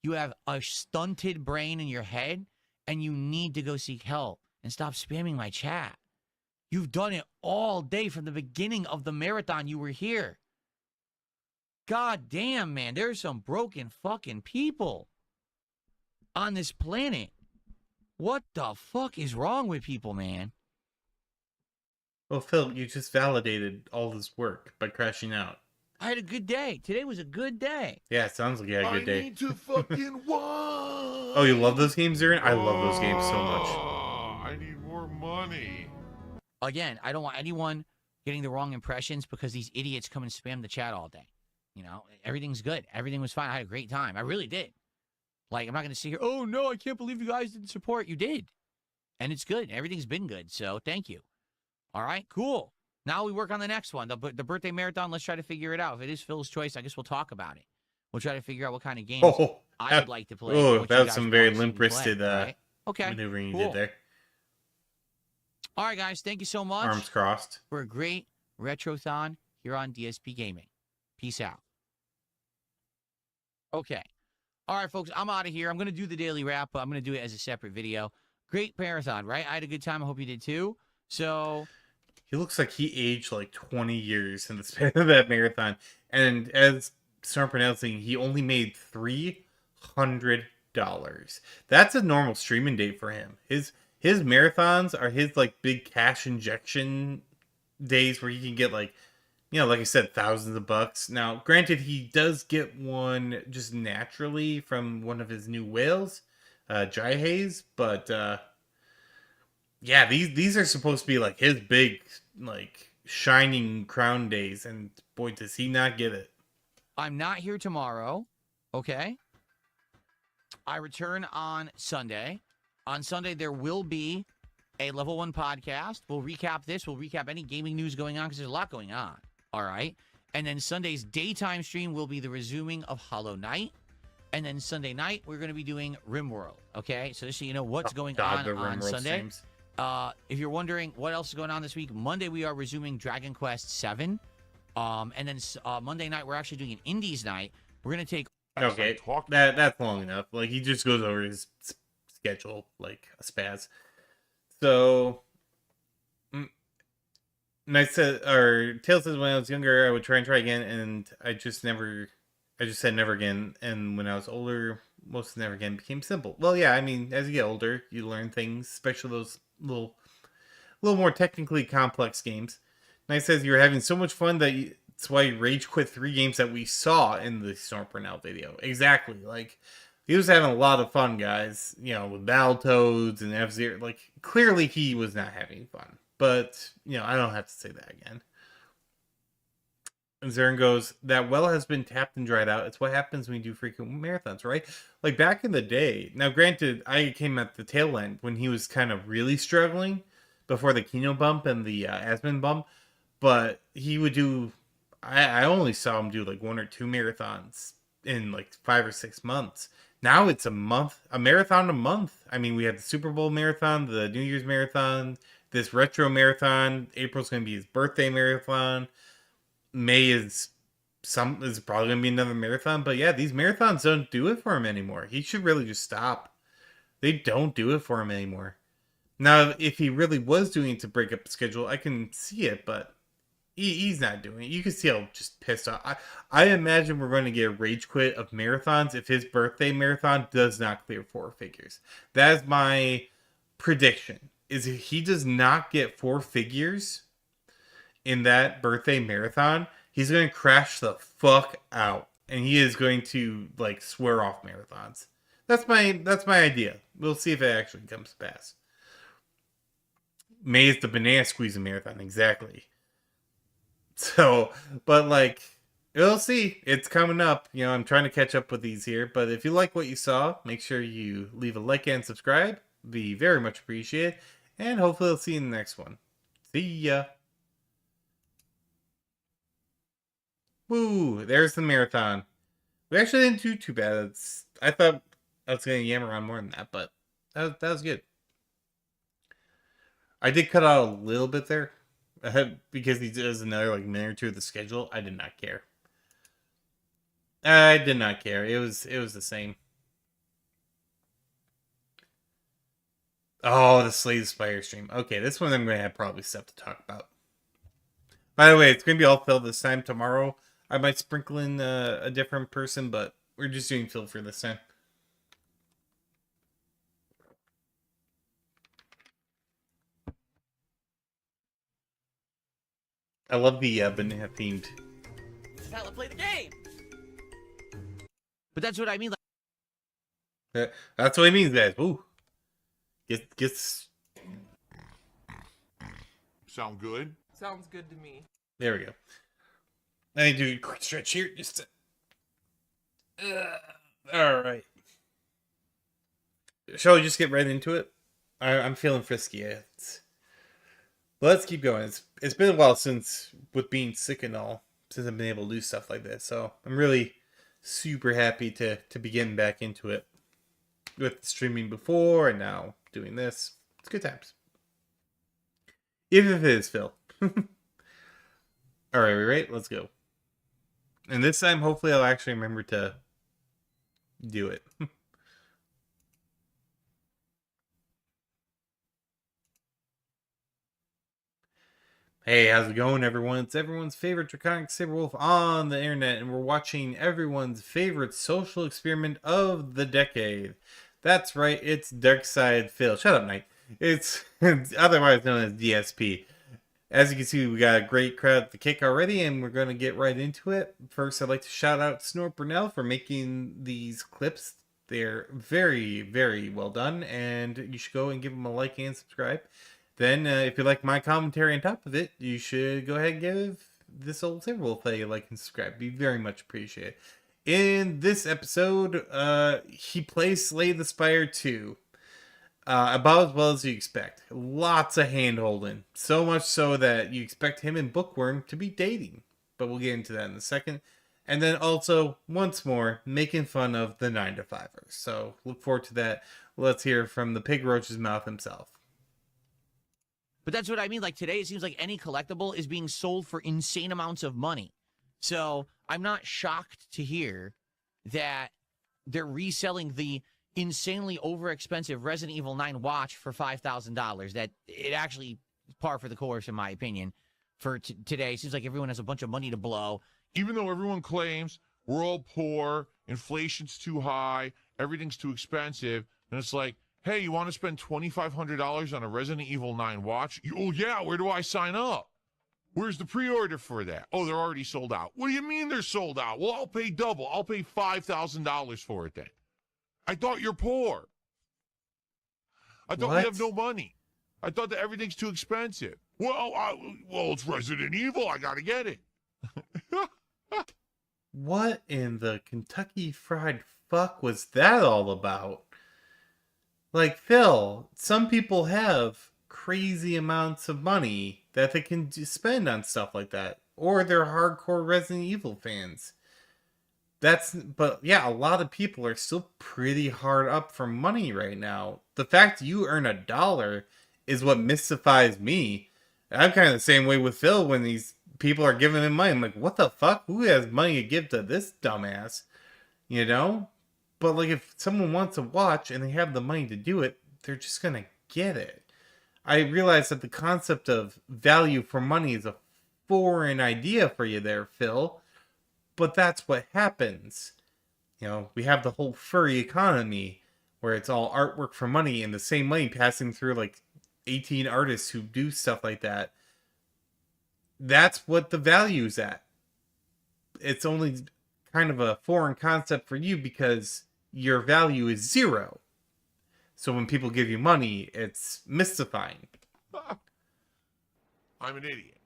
You have a stunted brain in your head, and you need to go seek help and stop spamming my chat. You've done it all day from the beginning of the marathon. You were here. God damn, man. There's some broken fucking people on this planet. What the fuck is wrong with people, man? Well, Phil, you just validated all this work by crashing out. I had a good day. Today was a good day. Yeah, it sounds like you had a good I day. need to fucking win. Oh, you love those games, Aaron? I love those games so much. I need more money. Again, I don't want anyone getting the wrong impressions because these idiots come and spam the chat all day. You know, everything's good. Everything was fine. I had a great time. I really did. Like, I'm not going to sit here, oh, no, I can't believe you guys didn't support. You did. And it's good. Everything's been good. So thank you. All right, cool. Now we work on the next one, the birthday marathon. Let's try to figure it out. If it is Phil's choice, I guess we'll talk about it. We'll try to figure out what kind of games I would like to play. Oh, what that you was guys some would very wanna see me limp-wristed play, right? Okay, maneuvering you cool. did there. All right, guys, thank you so much Arms crossed. for a great Retrothon here on DSP Gaming. Peace out. Okay. All right, folks, I'm out of here. I'm going to do the daily wrap, but I'm going to do it as a separate video. Great marathon, right? I had a good time. I hope you did too. So, He looks like he aged like 20 years in the span of that marathon. And as Storm pronouncing, he only made $300. That's a normal streaming day for him. His marathons are his like big cash injection days where he can get like, you know, like I said, thousands of bucks. Now, granted, he does get one just naturally from one of his new whales, Jai Hayes, but yeah, these are supposed to be like his big, like, shining crown days, and boy, does he not get it. I'm not here tomorrow, okay? I return on Sunday. On Sunday, there will be a Level 1 podcast. We'll recap this. We'll recap any gaming news going on because there's a lot going on, all right? And then Sunday's daytime stream will be the resuming of Hollow Knight. And then Sunday night, we're going to be doing RimWorld, okay? So just so you know what's going the on RimWorld Sunday. streams. If you're wondering what else is going on this week, Monday we are resuming Dragon Quest VII. And then Monday night we're actually doing an Indies night. We're gonna take. Okay, that's long enough. Like, he just goes over his schedule like a spaz. So, Nice or Tails says, when I was younger, I would try again, and I just said never again. And when I was older, most never again became simple. Well, yeah, I mean, as you get older, you learn things, especially those little more technically complex games. Nice says, you're having so much fun that's why you rage quit 3 games that we saw in the Storm Purnell video. Exactly. Like, he was having a lot of fun, guys. You know, with Battletoads and F-Zero. Like, clearly he was not having fun. But, you know, I don't have to say that again. And Zern goes, that well has been tapped and dried out. It's what happens when you do frequent marathons, right? Like back in the day. Now, granted, I came at the tail end when he was kind of really struggling before the Keno bump and the Aspen bump. But he would do, I only saw him do like 1 or 2 marathons in like 5 or 6 months. Now it's a marathon a month. I mean, we had the Super Bowl marathon, the New Year's marathon, this retro marathon. April's going to be his birthday marathon. May is probably gonna be another marathon, but yeah, these marathons don't do it for him anymore. He should really just stop. They don't do it for him anymore. Now, if he really was doing it to break up the schedule, I can see it, but he's not doing it. You can see how just pissed off. I imagine we're going to get a rage quit of marathons if his birthday marathon does not clear 4 figures. That is my prediction. Is if he does not get 4 figures in that birthday marathon, he's going to crash the fuck out, and he is going to like swear off marathons. That's my idea. We'll see if it actually comes to pass. May is the banana squeezing marathon, exactly. So, but like, we'll see. It's coming up. You know, I'm trying to catch up with these here, but if you like what you saw, make sure you leave a like and subscribe. Be very much appreciated, and hopefully I'll see you in the next one. See ya. Woo, there's the marathon. We actually didn't do too bad. I thought I was going to yammer on more than that, but that was good. I did cut out a little bit there because he does another like minute or 2 of the schedule. I did not care. I did not care. It was the same. Oh, the Slay the Spire stream. Okay, this one I'm going to have probably stuff to talk about. By the way, it's going to be all Phil this time. Tomorrow I might sprinkle in a different person, but we're just doing Phil for this time. I love the banana themed. This is how I play the game. But that's what I mean. That's what it means, guys. Ooh. Gets. Sound good? Sounds good to me. There we go. Let me do a quick stretch here. Just all right. Shall we just get right into it? I'm feeling frisky. Let's keep going. It's been a while since, with being sick and all, since I've been able to do stuff like this. So I'm really super happy to be getting back into it. With streaming before and now doing this. It's good times. Even if it is Phil. Alright, we ready? Let's go. And this time, hopefully, I'll actually remember to do it. Hey, how's it going, everyone? It's everyone's favorite Draconic Sabrewolf on the internet, and we're watching everyone's favorite social experiment of the decade. That's right, it's Darkside Phil. Shut up, Knight. It's otherwise known as DSP. As you can see, we got a great crowd at the kick already, and we're going to get right into it. First, I'd like to shout out Snort Brunel for making these clips. They're very, very well done, and you should go and give them a like and subscribe. Then, if you like my commentary on top of it, you should go ahead and give this old Sabrewolf a like and subscribe. Be very much appreciated. In this episode, he plays Slay the Spire 2. About as well as you expect. Lots of hand-holding. So much so that you expect him and Bookworm to be dating. But we'll get into that in a second. And then also, once more, making fun of the 9-to-5ers. So, look forward to that. Let's hear from the Pig Roach's mouth himself. But that's what I mean. Like today, it seems like any collectible is being sold for insane amounts of money. So I'm not shocked to hear that they're reselling the insanely overexpensive Resident Evil 9 watch for $5,000. That it actually is par for the course, in my opinion, for today. It seems like everyone has a bunch of money to blow. Even though everyone claims we're all poor, inflation's too high, everything's too expensive, and it's like, hey, you want to spend $2,500 on a Resident Evil 9 watch? Oh, yeah, where do I sign up? Where's the pre-order for that? Oh, they're already sold out. What do you mean they're sold out? Well, I'll pay double. I'll pay $5,000 for it then. I thought you're poor. I thought we have no money. I thought that everything's too expensive. Well, it's Resident Evil. I got to get it. What in the Kentucky Fried fuck was that all about? Like, Phil, some people have crazy amounts of money that they can spend on stuff like that. Or they're hardcore Resident Evil fans. But yeah, a lot of people are still pretty hard up for money right now. The fact you earn $1 is what mystifies me. I'm kind of the same way with Phil when these people are giving him money. I'm like, what the fuck? Who has money to give to this dumbass? You know? But like, if someone wants to watch and they have the money to do it, they're just gonna get it. I realize that the concept of value for money is a foreign idea for you there, Phil. But that's what happens. You know, we have the whole furry economy where it's all artwork for money and the same money passing through like 18 artists who do stuff like that. That's what the value's at. It's only kind of a foreign concept for you because your value is 0. So when people give you money, it's mystifying. I'm an idiot.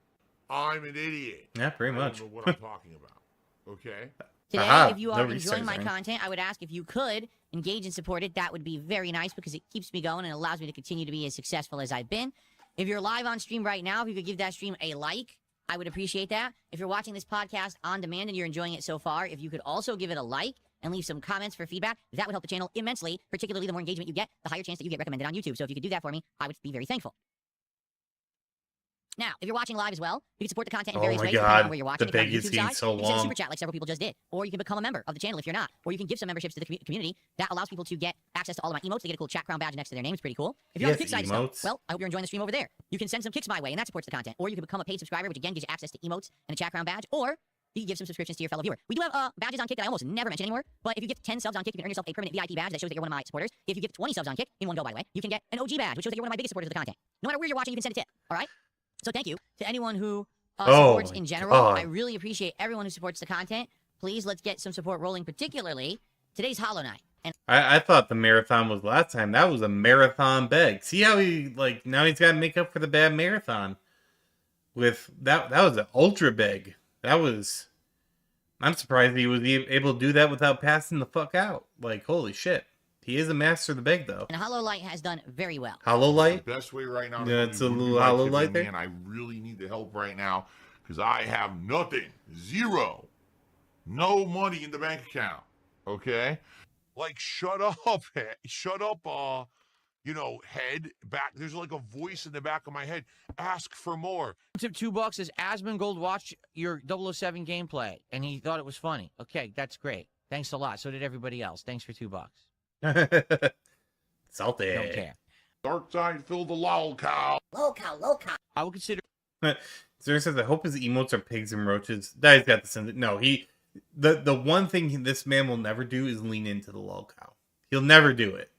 I'm an idiot. Yeah, pretty much. I don't know what I'm talking about. Okay? Today, Aha, if you no are research, enjoying my right? content, I would ask if you could engage and support it. That would be very nice because it keeps me going and allows me to continue to be as successful as I've been. If you're live on stream right now, if you could give that stream a like, I would appreciate that. If you're watching this podcast on demand and you're enjoying it so far, if you could also give it a like and leave some comments for feedback, that would help the channel immensely. Particularly the more engagement you get, the higher chance that you get recommended on YouTube. So if you could do that for me, I would be very thankful. Now, if you're watching live as well, you can support the content in various ways depending on where you're watching. The If you're on big is YouTube getting side, so you can send a long. super chat like several people just did, or you can become a member of the channel if you're not, or you can give some memberships to the community. That allows people to get access to all of my emotes. They get a cool chat crown badge next to their name. It's pretty cool. If you're on the Yes, Kick side stuff, emotes. well, I hope you're enjoying the stream over there. You can send some kicks my way, and that supports the content. Or you can become a paid subscriber, which again gives you access to emotes and a chat crown badge, or you can give some subscriptions to your fellow viewer. We do have badges on Kick that I almost never mention anymore, but if you get 10 subs on Kick, you can earn yourself a permanent VIP badge that shows that you're one of my supporters. If you give 20 subs on Kick, in one go by the way, you can get an OG badge, which shows that you're one of my biggest supporters of the content. No matter where you're watching, you can send a tip, all right? So thank you to anyone who supports my in general. God. I really appreciate everyone who supports the content. Please, let's get some support rolling, particularly today's Hollow Night. And I thought the marathon was last time. That was a marathon beg. See how he, like, now he's got to make up for the bad marathon. With that was an ultra beg. That was... I'm surprised he was able to do that without passing the fuck out. Like, holy shit. He is a master of the beg, though. Hollow Light has done very well. Hollow Light? The best way right now to Yeah, help it's me a would be little by hollow tipping light me, there. and I really need the help right now because I have nothing. 0. No money in the bank account. Okay? Like, shut up. Shut up, head. Back. There's like a voice in the back of my head. Ask for more. Tip $2 is Asmongold watched your 007 gameplay and he thought it was funny. Okay, that's great. Thanks a lot. So did everybody else. Thanks for $2. Salty. Don't care. Dark side, fill the lol cow. Low cow. I would consider Zero says, I hope his emotes are pigs and roaches. That he's got the sense. No, the one thing this man will never do is lean into the lol cow. He'll never do it.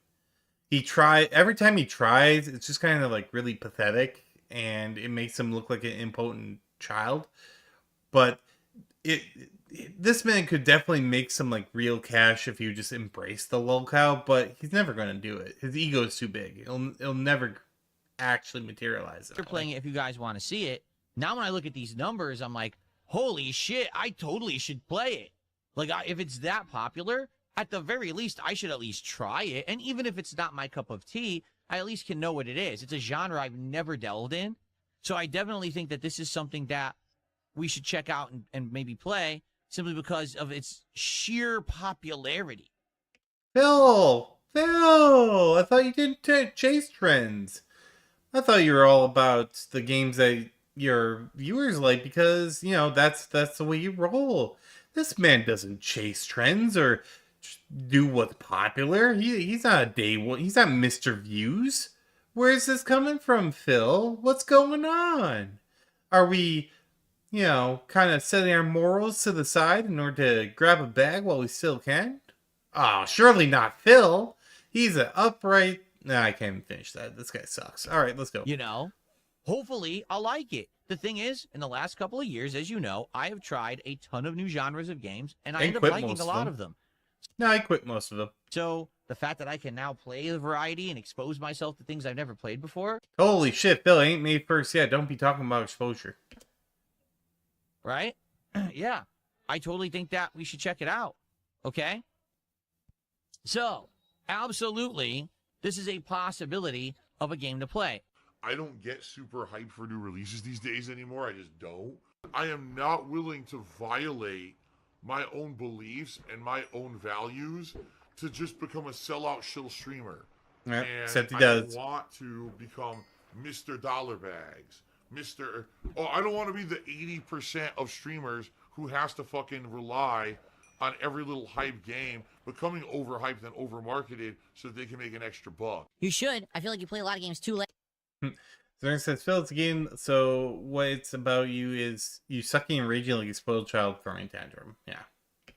Every time he tries, it's just kind of like really pathetic and it makes him look like an impotent child. But this man could definitely make some like real cash if you just embrace the lol cow, but he's never going to do it. His ego is too big. It'll never actually materialize. you're playing it if you guys want to see it. Now when I look at these numbers, I'm like, holy shit, I totally should play it. Like, if it's that popular, at the very least, I should at least try it. And even if it's not my cup of tea, I at least can know what it is. It's a genre I've never delved in. So I definitely think that this is something that we should check out and maybe play simply because of its sheer popularity. Phil, I thought you didn't chase trends. I thought you were all about the games that your viewers like because, that's the way you roll. This man doesn't chase trends or do what's popular. He's not a day one. He's not Mr. Views. Where is this coming from, Phil? What's going on? Are we, kind of setting our morals to the side in order to grab a bag while we still can? Oh, surely not Phil. He's an upright... Nah, I can't even finish that. This guy sucks. All right, let's go. Hopefully I'll like it. The thing is, in the last couple of years, as you know, I have tried a ton of new genres of games, and I ended up liking a lot of them. No, I quit most of them. So the fact that I can now play a variety and expose myself to things I've never played before. Holy shit, Phil, ain't made first yet. Don't be talking about exposure. Right? Yeah, I totally think that we should check it out. Okay? So, absolutely, this is a possibility of a game to play. I don't get super hyped for new releases these days anymore. I just don't. I am not willing to violate my own beliefs and my own values to just become a sellout shill streamer. Yeah, And except he I does. don't want to become Mr. Dollar Bags. I don't want to be the 80% of streamers who has to fucking rely on every little hype game becoming overhyped and overmarketed so that they can make an extra buck. You should. I feel like you play a lot of games too late. Zern says, Phil, it's a game, so what it's about you is you sucking and raging like a spoiled child throwing tantrum. Yeah.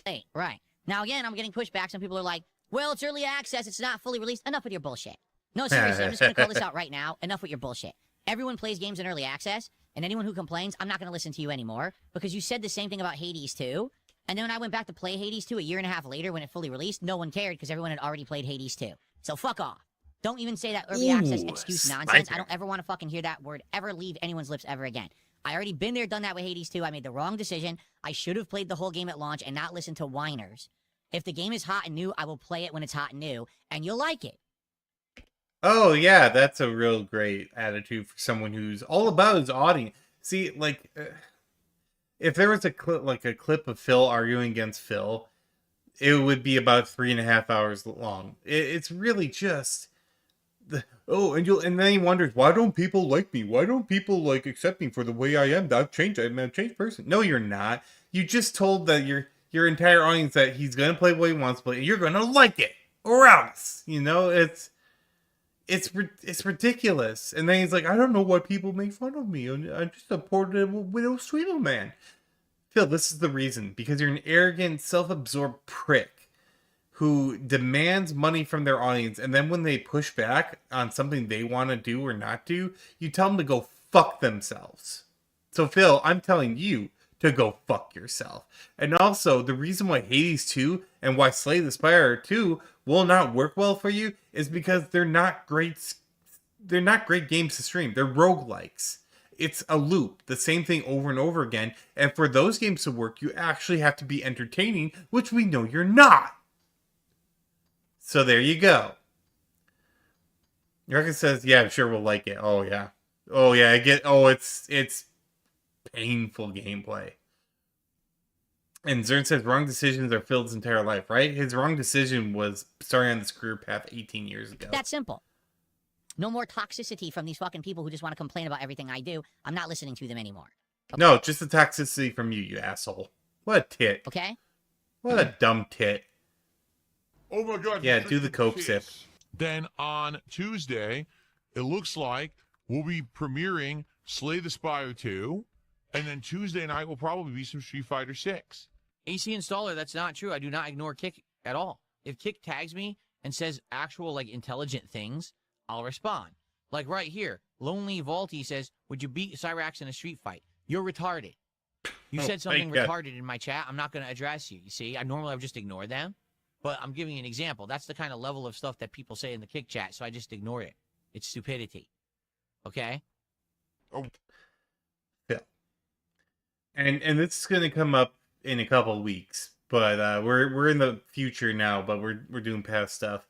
Hey, right. Now, again, I'm getting pushback. Some people are like, well, it's early access. It's not fully released. Enough with your bullshit. No, seriously, I'm just going to call this out right now. Enough with your bullshit. Everyone plays games in early access, and anyone who complains, I'm not going to listen to you anymore, because you said the same thing about Hades 2, and then when I went back to play Hades 2 a year and a half later when it fully released, no one cared because everyone had already played Hades 2. So fuck off. Don't even say that early access excuse nonsense. spicy. I don't ever want to fucking hear that word ever leave anyone's lips ever again. I already been there, done that with Hades 2. I made the wrong decision. I should have played the whole game at launch and not listened to whiners. If the game is hot and new, I will play it when it's hot and new, and you'll like it. Oh, yeah, that's a real great attitude for someone who's all about his audience. See, like, if there was a clip of Phil arguing against Phil, it would be about 3.5 hours long. It's really just and then he wonders, why don't people like me? Why don't people like accept me for the way I am? I've changed. I'm a changed person. No, you're not. You just told that your entire audience that he's gonna play what he wants to play, and you're gonna like it, or else. You know, it's ridiculous. And then he's like, I don't know why people make fun of me. I'm just a poor little widow streamer man. Phil, this is the reason. Because you're an arrogant, self-absorbed prick who demands money from their audience, and then when they push back on something they want to do or not do, you tell them to go fuck themselves. So Phil, I'm telling you to go fuck yourself. And also, the reason why Hades 2 and why Slay the Spire 2 will not work well for you is because they're not great games to stream. They're roguelikes. It's a loop, the same thing over and over again. And for those games to work, you actually have to be entertaining, which we know you're not. So there you go. Yorka says, yeah, I'm sure we'll like it. Oh yeah. It's painful gameplay. And Zern says wrong decisions are Phil's entire life, right? His wrong decision was starting on this career path 18 years ago. That's simple. No more toxicity from these fucking people who just want to complain about everything I do. I'm not listening to them anymore. Okay? No, just the toxicity from you asshole. What a tit. Okay? What a dumb tit. Oh my god. Yeah, do the Coke sip. Then on Tuesday, it looks like we'll be premiering Slay the Spire 2. And then Tuesday night will probably be some Street Fighter 6. AC installer, that's not true. I do not ignore Kick at all. If Kick tags me and says actual, like, intelligent things, I'll respond. Like right here, Lonely Vaulty says, would you beat Cyrax in a street fight? You're retarded. You said something retarded in my chat. I'm not going to address you. You see, I normally would just ignore them. But I'm giving you an example. That's the kind of level of stuff that people say in the Kick chat, so I just ignore it. It's stupidity. Okay? Oh. Yeah. And this is going to come up in a couple of weeks, but we're in the future now, but we're doing past stuff.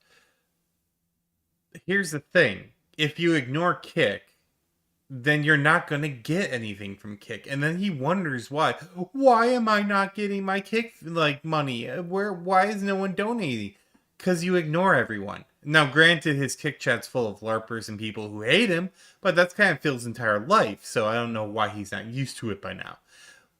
Here's the thing. If you ignore Kick, then you're not going to get anything from Kick. And then he wonders why. Why am I not getting my Kick like money? Why is no one donating? Because you ignore everyone. Now, granted, his Kick chat's full of LARPers and people who hate him, but that's kind of Phil's entire life, so I don't know why he's not used to it by now.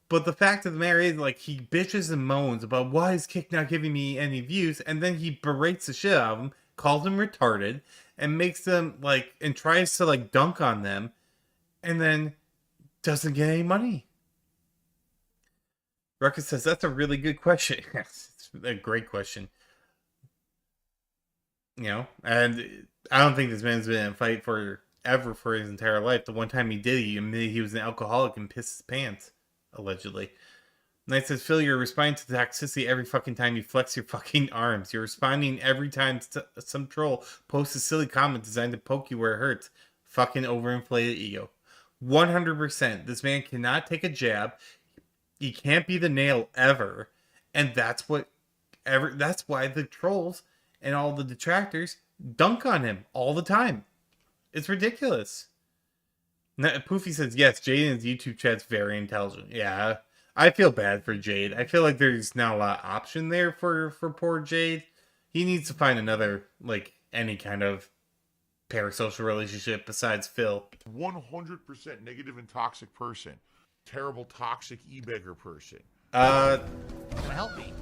But the fact of the matter is, like, he bitches and moans about why is Kick not giving me any views, and then he berates the shit out of him, calls them retarded, and makes them, like, and tries to, like, dunk on them, and then doesn't get any money. Ruckus says, that's a really good question. It's a great question. You know, and I don't think this man's been in a fight forever for his entire life. The one time he did, he admitted he was an alcoholic and pissed his pants, allegedly. Knight says, Phil, you're responding to toxicity every fucking time you flex your fucking arms. You're responding every time some troll posts a silly comment designed to poke you where it hurts. Fucking overinflated ego. 100%. This man cannot take a jab. He can't be the nail ever. And that's why the trolls and all the detractors dunk on him all the time. It's ridiculous. Poofy says, yes, Jaden's YouTube chat's very intelligent. Yeah, I feel bad for Jade. I feel like there's not a lot of option there for poor Jade. He needs to find another, like, any kind of parasocial relationship besides Phil. 100% negative and toxic person. Terrible, toxic e-beggar person. Can help me?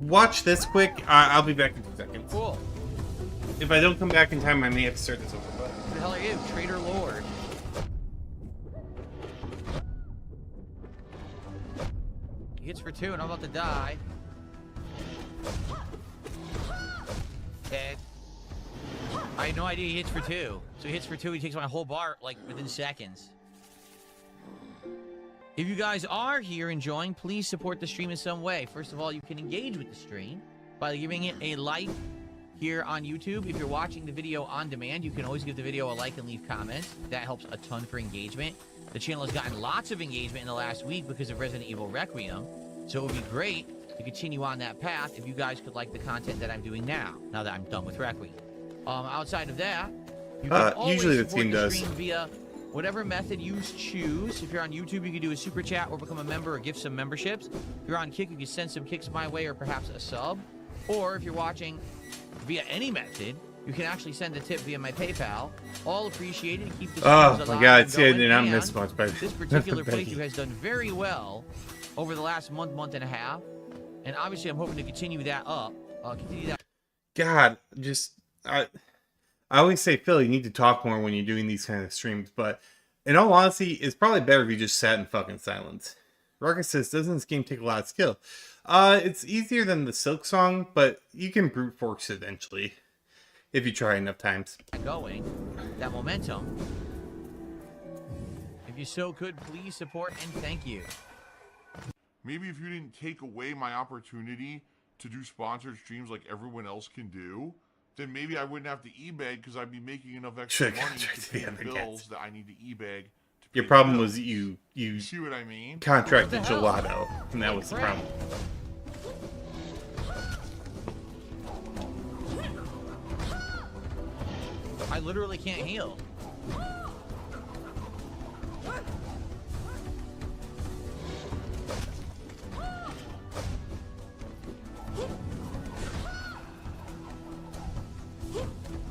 Watch this quick. I'll be back in 2 seconds. Cool. If I don't come back in time, I may have to start this over. Who the hell are you? Traitor Lord. He hits for 2 and I'm about to die. Dead. I had no idea he hits for 2. So he hits for 2, he takes my whole bar, like, within seconds. If you guys are here enjoying, please support the stream in some way. First of all, you can engage with the stream by giving it a like here on YouTube. If you're watching the video on demand, you can always give the video a like and leave comments. That helps a ton for engagement. The channel has gotten lots of engagement in the last week because of Resident Evil Requiem. So it would be great to continue on that path if you guys could like the content that I'm doing now that I'm done with Requiem. Outside of that, you can always usually the support team the does. stream via whatever method you choose. If you're on YouTube, you can do a super chat or become a member or gift some memberships. If you're on Kick, you can send some kicks my way or perhaps a sub. Or if you're watching via any method, you can actually send a tip via my PayPal. All appreciated. Keep the Oh streams my alive god, and see, I going. did not And miss much by this particular Becky. playthrough has done very well over the last month and a half. And obviously, I'm hoping to continue that up. God, just I always say, Phil, you need to talk more when you're doing these kind of streams, but in all honesty, it's probably better if you just sat in fucking silence. Ruckus says, doesn't this game take a lot of skill? It's easier than the Silk Song, but you can brute force eventually if you try enough times. Going, that momentum. If you so could, please support and thank you. Maybe if you didn't take away my opportunity to do sponsored streams like everyone else can do, then maybe I wouldn't have to e-bag because I'd be making enough extra Should've money to contracted pay the other bills cats. that I need to e-bag. To Your pay problem bills. was you You see what I mean? contracted What the hell? gelato, and that was the Crap. problem. I literally can't heal.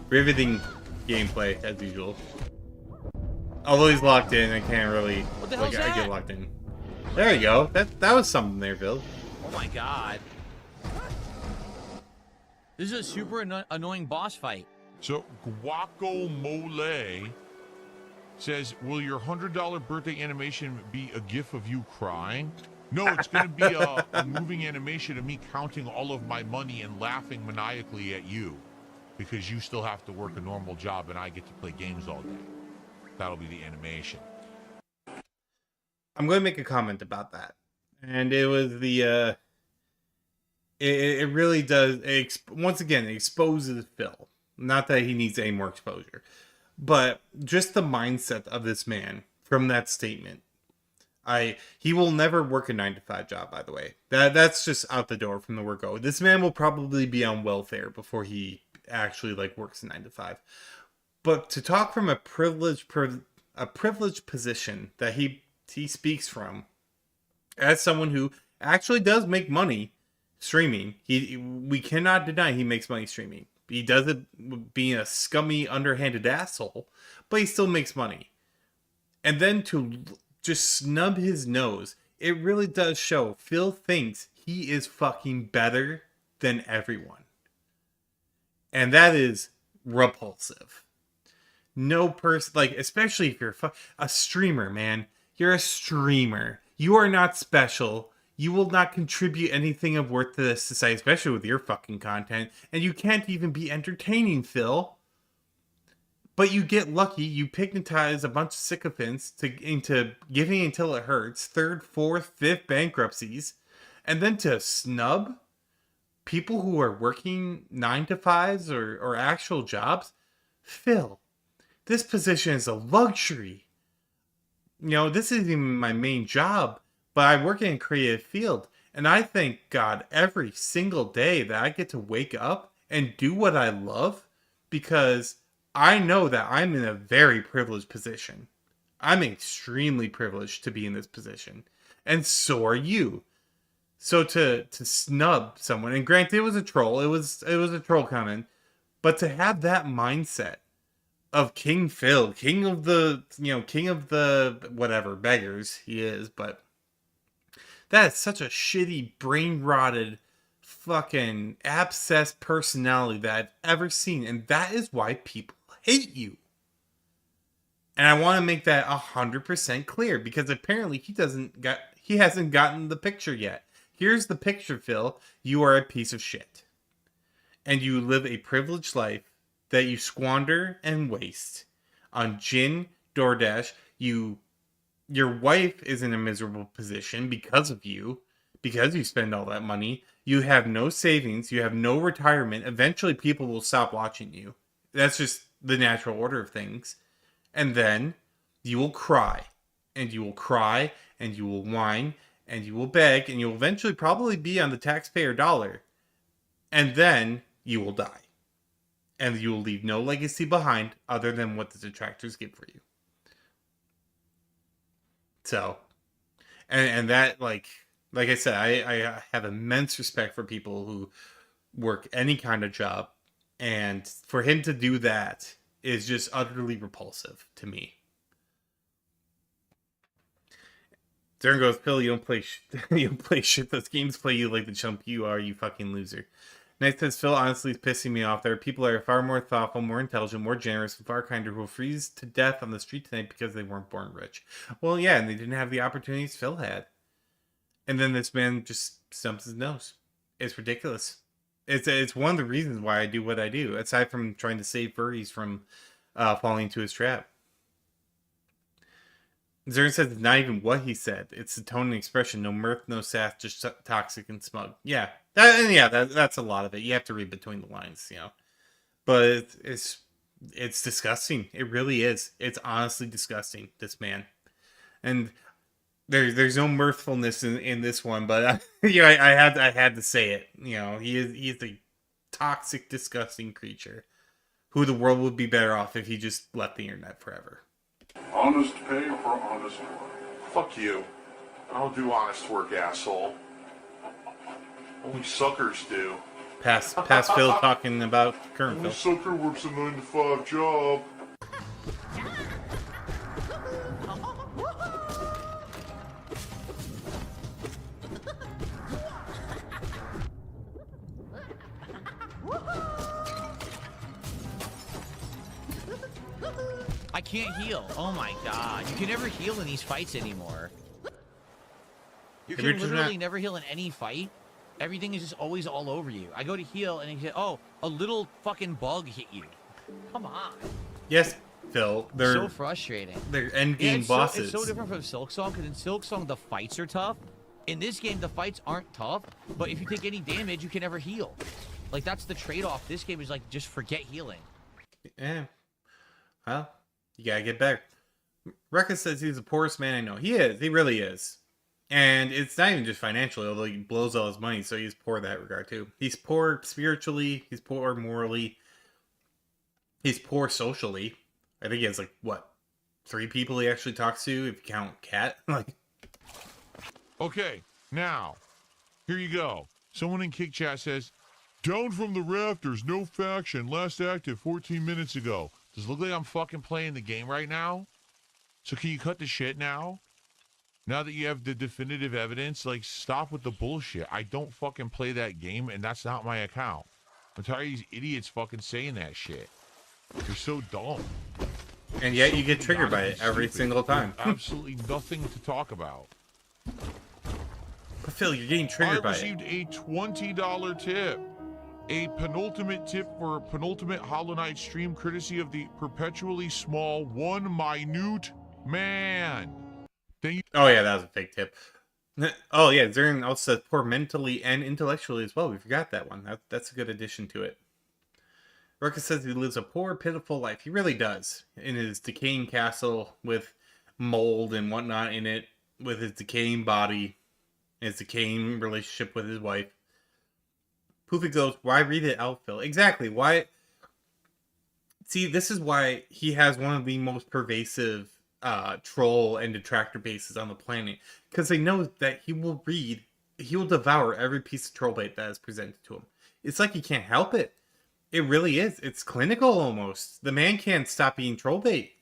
Riveting gameplay, as usual. Although he's locked in, I can't really... What the hell's I get that? locked in. There you go. That was something there, Bill. Oh my god. This is a super annoying boss fight. So Guacamole says, will your $100 birthday animation be a gif of you crying? No, it's going to be a moving animation of me counting all of my money and laughing maniacally at you because you still have to work a normal job and I get to play games all day. That'll be the animation. I'm going to make a comment about that. And it was the... It really does... once again, it exposes Phil. Not that he needs any more exposure. But just the mindset of this man from that statement. He will never work a 9-to-5 job, by the way. That's just out the door from the word go. This man will probably be on welfare before he actually works a 9-to-5. But to talk from a privileged position that he speaks from, as someone who actually does make money streaming, we cannot deny he makes money streaming. He does it being a scummy, underhanded asshole, but he still makes money. And then to just snub his nose, it really does show Phil thinks he is fucking better than everyone. And that is repulsive. No person, especially if you're a streamer, man. You're a streamer. You are not special. You will not contribute anything of worth to this society, especially with your fucking content. And you can't even be entertaining, Phil. But you get lucky. You pigmatize a bunch of sycophants into giving until it hurts. 3rd, 4th, 5th bankruptcies. And then to snub people who are working 9-to-5s or actual jobs. Phil, this position is a luxury. this isn't even my main job, but I work in a creative field. And I thank God every single day that I get to wake up and do what I love, because I know that I'm in a very privileged position. I'm extremely privileged to be in this position. And so are you. So to snub someone, and granted it was a troll, it was a troll comment, but to have that mindset of King Phil, king of the whatever beggars he is, but that is such a shitty, brain rotted, fucking abscessed personality that I've ever seen, and that is why people hate you. And I want to make that 100% clear, because apparently he hasn't gotten the picture yet. Here's the picture, Phil. You are a piece of shit, and you live a privileged life that you squander and waste on gin, DoorDash. Your wife is in a miserable position because of you, because you spend all that money. You have no savings. You have no retirement. Eventually, people will stop watching you. That's just the natural order of things. And then you will cry, and you will cry, and you will whine, and you will beg, and you'll eventually probably be on the taxpayer dollar. And then you will die. And you will leave no legacy behind other than what the detractors give for you. So, and that, like I said, I have immense respect for people who work any kind of job. And for him to do that is just utterly repulsive to me. Darren goes, Phil, you don't play shit. Those games play you like the chump you are, you fucking loser. Knight says, Phil honestly is pissing me off. There are people that are far more thoughtful, more intelligent, more generous, and far kinder who will freeze to death on the street tonight because they weren't born rich. Well, yeah, and they didn't have the opportunities Phil had. And then this man just stumps his nose. It's ridiculous. It's one of the reasons why I do what I do, aside from trying to save furries from falling into his trap. Zern says it's not even what he said. It's the tone and expression. No mirth, no sass, just toxic and smug. Yeah. That's a lot of it. You have to read between the lines, But it's disgusting. It really is. It's honestly disgusting, this man. And there's no mirthfulness in this one, but I had to say it. He is a toxic, disgusting creature who the world would be better off if he just left the internet forever. Honest pay for honest work. Fuck you. I don't do honest work, asshole. Only suckers do. Past Phil talking about current Only Phil. sucker works a 9-to-5 job. I can't heal. Oh my god. You can never heal in these fights anymore. You can literally never heal in any fight. Everything is just always all over you. I go to heal and you say, oh, a little fucking bug hit you. Come on. Yes, Phil. They're so frustrating. They're endgame bosses. It's so different from Silksong, because in Silksong the fights are tough. In this game the fights aren't tough, but if you take any damage you can never heal. Like, that's the trade-off. This game is like, just forget healing. Yeah. Well, you gotta get better. Rekka says he's the poorest man I know. He is. He really is. And it's not even just financially, although he blows all his money, so he's poor in that regard too. He's poor spiritually. He's poor morally. He's poor socially. I think he has, 3 people he actually talks to, if you count Kat. Okay, now, here you go. Someone in Kick Chat says, down from the rafters, no faction, last active 14 minutes ago. Does it look like I'm fucking playing the game right now? So can you cut the shit now? Now that you have the definitive evidence, stop with the bullshit. I don't fucking play that game, and that's not my account. I'm tired of these idiots fucking saying that shit. You're so dumb. And yet you get triggered by it every single time. Absolutely nothing to talk about. But Phil, you're getting triggered by it. I received a $20 tip. A penultimate tip for a penultimate Hollow Knight stream, courtesy of the perpetually small one minute man. Oh yeah, that was a fake tip. Oh yeah, Zern also says poor mentally and intellectually as well. We forgot that one. That's a good addition to it. Ruckus says he lives a poor, pitiful life. He really does. In his decaying castle with mold and whatnot in it with his decaying body, his decaying relationship with his wife. Poofy goes, why read it out, Phil? Exactly. Why? See, this is why he has one of the most pervasive troll and detractor bases on the planet. Because they know that he will devour every piece of troll bait that is presented to him. It's like he can't help it. It really is. It's clinical almost. The man can't stop eating troll bait.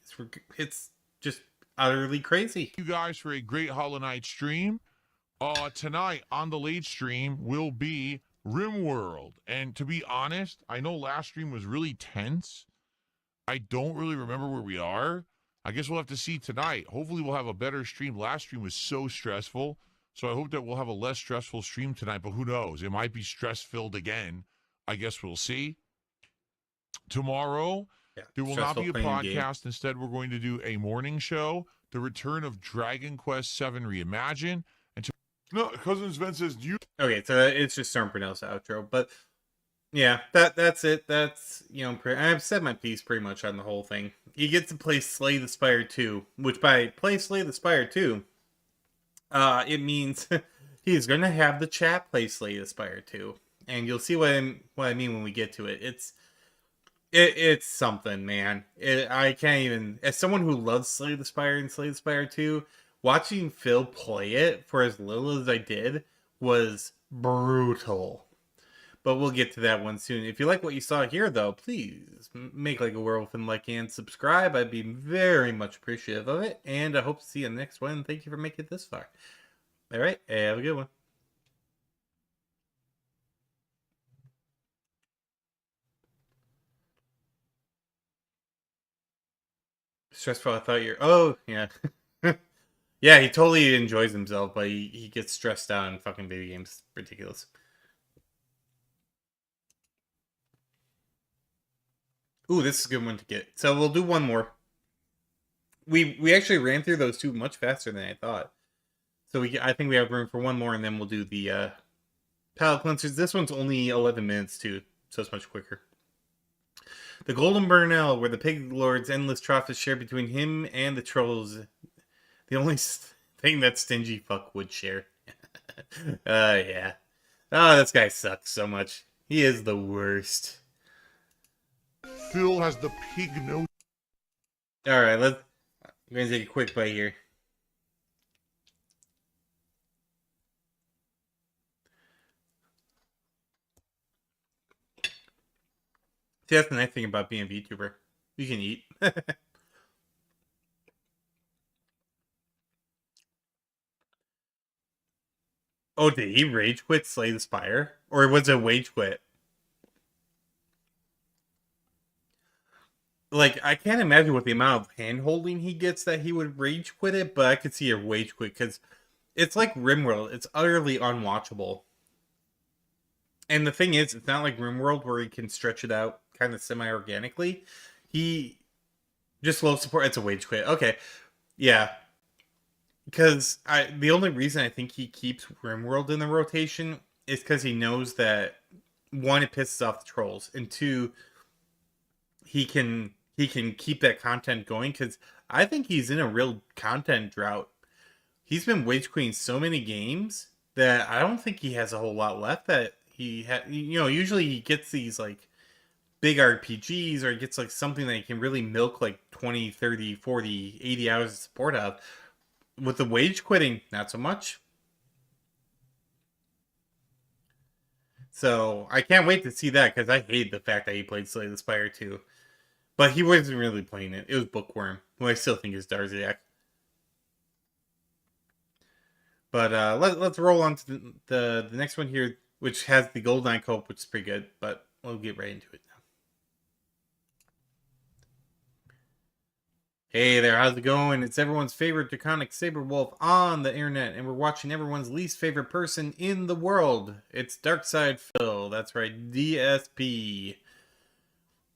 It's just utterly crazy. You guys for a great Hollow Knight stream. Tonight on the late stream will be RimWorld. And to be honest, I know last stream was really tense. I don't really remember where we are. I guess we'll have to see tonight. Hopefully we'll have a better stream. Last stream was so stressful. So I hope that we'll have a less stressful stream tonight, but who knows? It might be stress-filled again. I guess we'll see. Tomorrow, there will not be a podcast. Instead, we're going to do a morning show, the return of Dragon Quest VII Reimagined. And No, Cousins Vent says, do you... Okay, so it's just Storm Brunel's outro, but yeah, that's it. That's, you know, I've said my piece pretty much on the whole thing. You get to play Slay the Spire 2, which by play Slay the Spire 2, it means he's going to have the chat play Slay the Spire 2, and you'll see what I mean when we get to it. It's something, man. I can't even, as someone who loves Slay the Spire and Slay the Spire 2, watching Phil play it for as little as I did was brutal. But we'll get to that one soon. If you like what you saw here, though, please make like a werewolf and like and subscribe. I'd be very much appreciative of it. And I hope to see you in the next one. Thank you for making it this far. All right, have a good one. Stressful, I thought you're... Oh, yeah. Yeah, he totally enjoys himself, but he gets stressed out in fucking video games. Ridiculous. Ooh, this is a good one to get. So we'll do one more. We actually ran through those two much faster than I thought. So I think we have room for one more, and then we'll do the palate cleansers. This one's only 11 minutes, too, so it's much quicker. The Golden Burnell, where the Pig Lord's endless trough is shared between him and the trolls. The only thing that stingy fuck would share. Yeah. Oh, this guy sucks so much. He is the worst. Phil has the pig nose. Alright, I'm going to take a quick bite here. See, that's the nice thing about being a VTuber. You can eat. Oh, did he rage quit Slay the Spire? Or was it wage quit? Like, I can't imagine with the amount of hand-holding he gets that he would rage quit it, but I could see a rage quit, because it's like RimWorld. It's utterly unwatchable. And the thing is, it's not like RimWorld where he can stretch it out kind of semi-organically. He just low support. It's a wage quit. Okay. Yeah. Because the only reason I think he keeps RimWorld in the rotation is because he knows that, one, it pisses off the trolls, and two, he can keep that content going, because I think he's in a real content drought. He's been wage quitting so many games that I don't think he has a whole lot left that he had. You know, usually he gets these like big RPGs, or he gets like something that he can really milk like 20, 30, 40, 80 hours of support of. With the wage quitting, not so much. So I can't wait to see that, because I hate the fact that he played Slay the Spire 2. But he wasn't really playing it. It was Bookworm, who I still think is Darziak. But let's roll on to the next one here, which has the Golden Co-op, which is pretty good. But we'll get right into it now. Hey there, how's it going? It's everyone's favorite draconic Sabrewolf on the internet, and we're watching everyone's least favorite person in the world. It's Darkside Phil. That's right, DSP.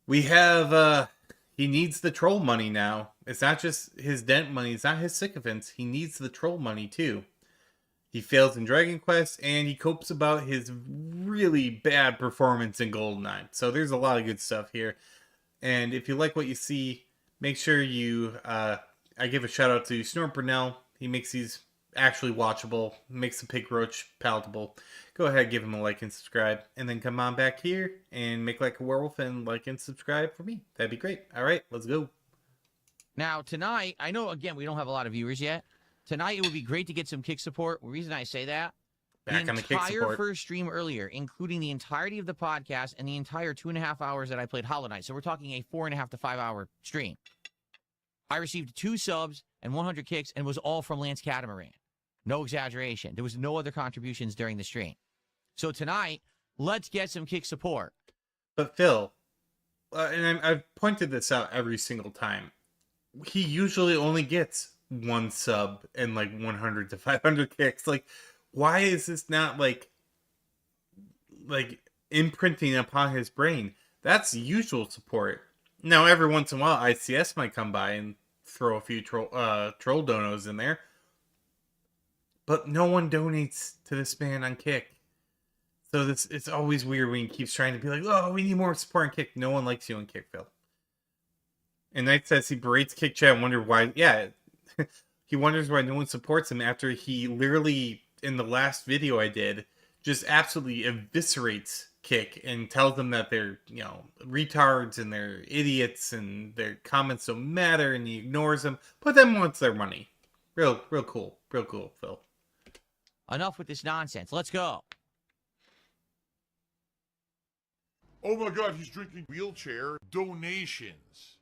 We have, he needs the troll money now. It's not just his dent money, it's not his sycophants. He needs the troll money too. He fails in Dragon Quest, and he copes about his really bad performance in GoldenEye. So there's a lot of good stuff here. And if you like what you see, make sure you I give a shout out to Snort Brunel. He makes these actually watchable, makes the Pig Roach palatable. Go ahead, give him a like and subscribe, and then come on back here and make like a werewolf and like and subscribe for me. That'd be great. All right, let's go. Now, tonight, I know, again, we don't have a lot of viewers yet. Tonight, it would be great to get some kick support. The reason I say that, Back on the kick entire support. first stream earlier, including the entirety of the podcast and the entire 2.5 hours that I played Hollow Knight. So we're talking a 4.5 to 5 hour stream. I received 2 subs and 100 kicks, and it was all from Lance Catamaran. No exaggeration. There was no other contributions during the stream. So tonight, let's get some kick support. But Phil, and I've pointed this out every single time, he usually only gets 1 sub and like 100 to 500 kicks. Like, why is this not like imprinting upon his brain? That's usual support. Now, every once in a while, ICS might come by and throw a few troll donos in there. But no one donates to this man on Kick. So it's always weird when he keeps trying to be like, oh, we need more support on Kick. No one likes you on Kick, Phil. And Knight says he berates Kick Chat and wonders why. Yeah, he wonders why no one supports him after he literally, in the last video I did, just absolutely eviscerates Kick and tells them that they're, you know, retards and they're idiots and their comments don't matter, and he ignores them, but then wants their money. Real cool, Phil. Enough with this nonsense. Let's go. Oh my God, he's drinking wheelchair donations.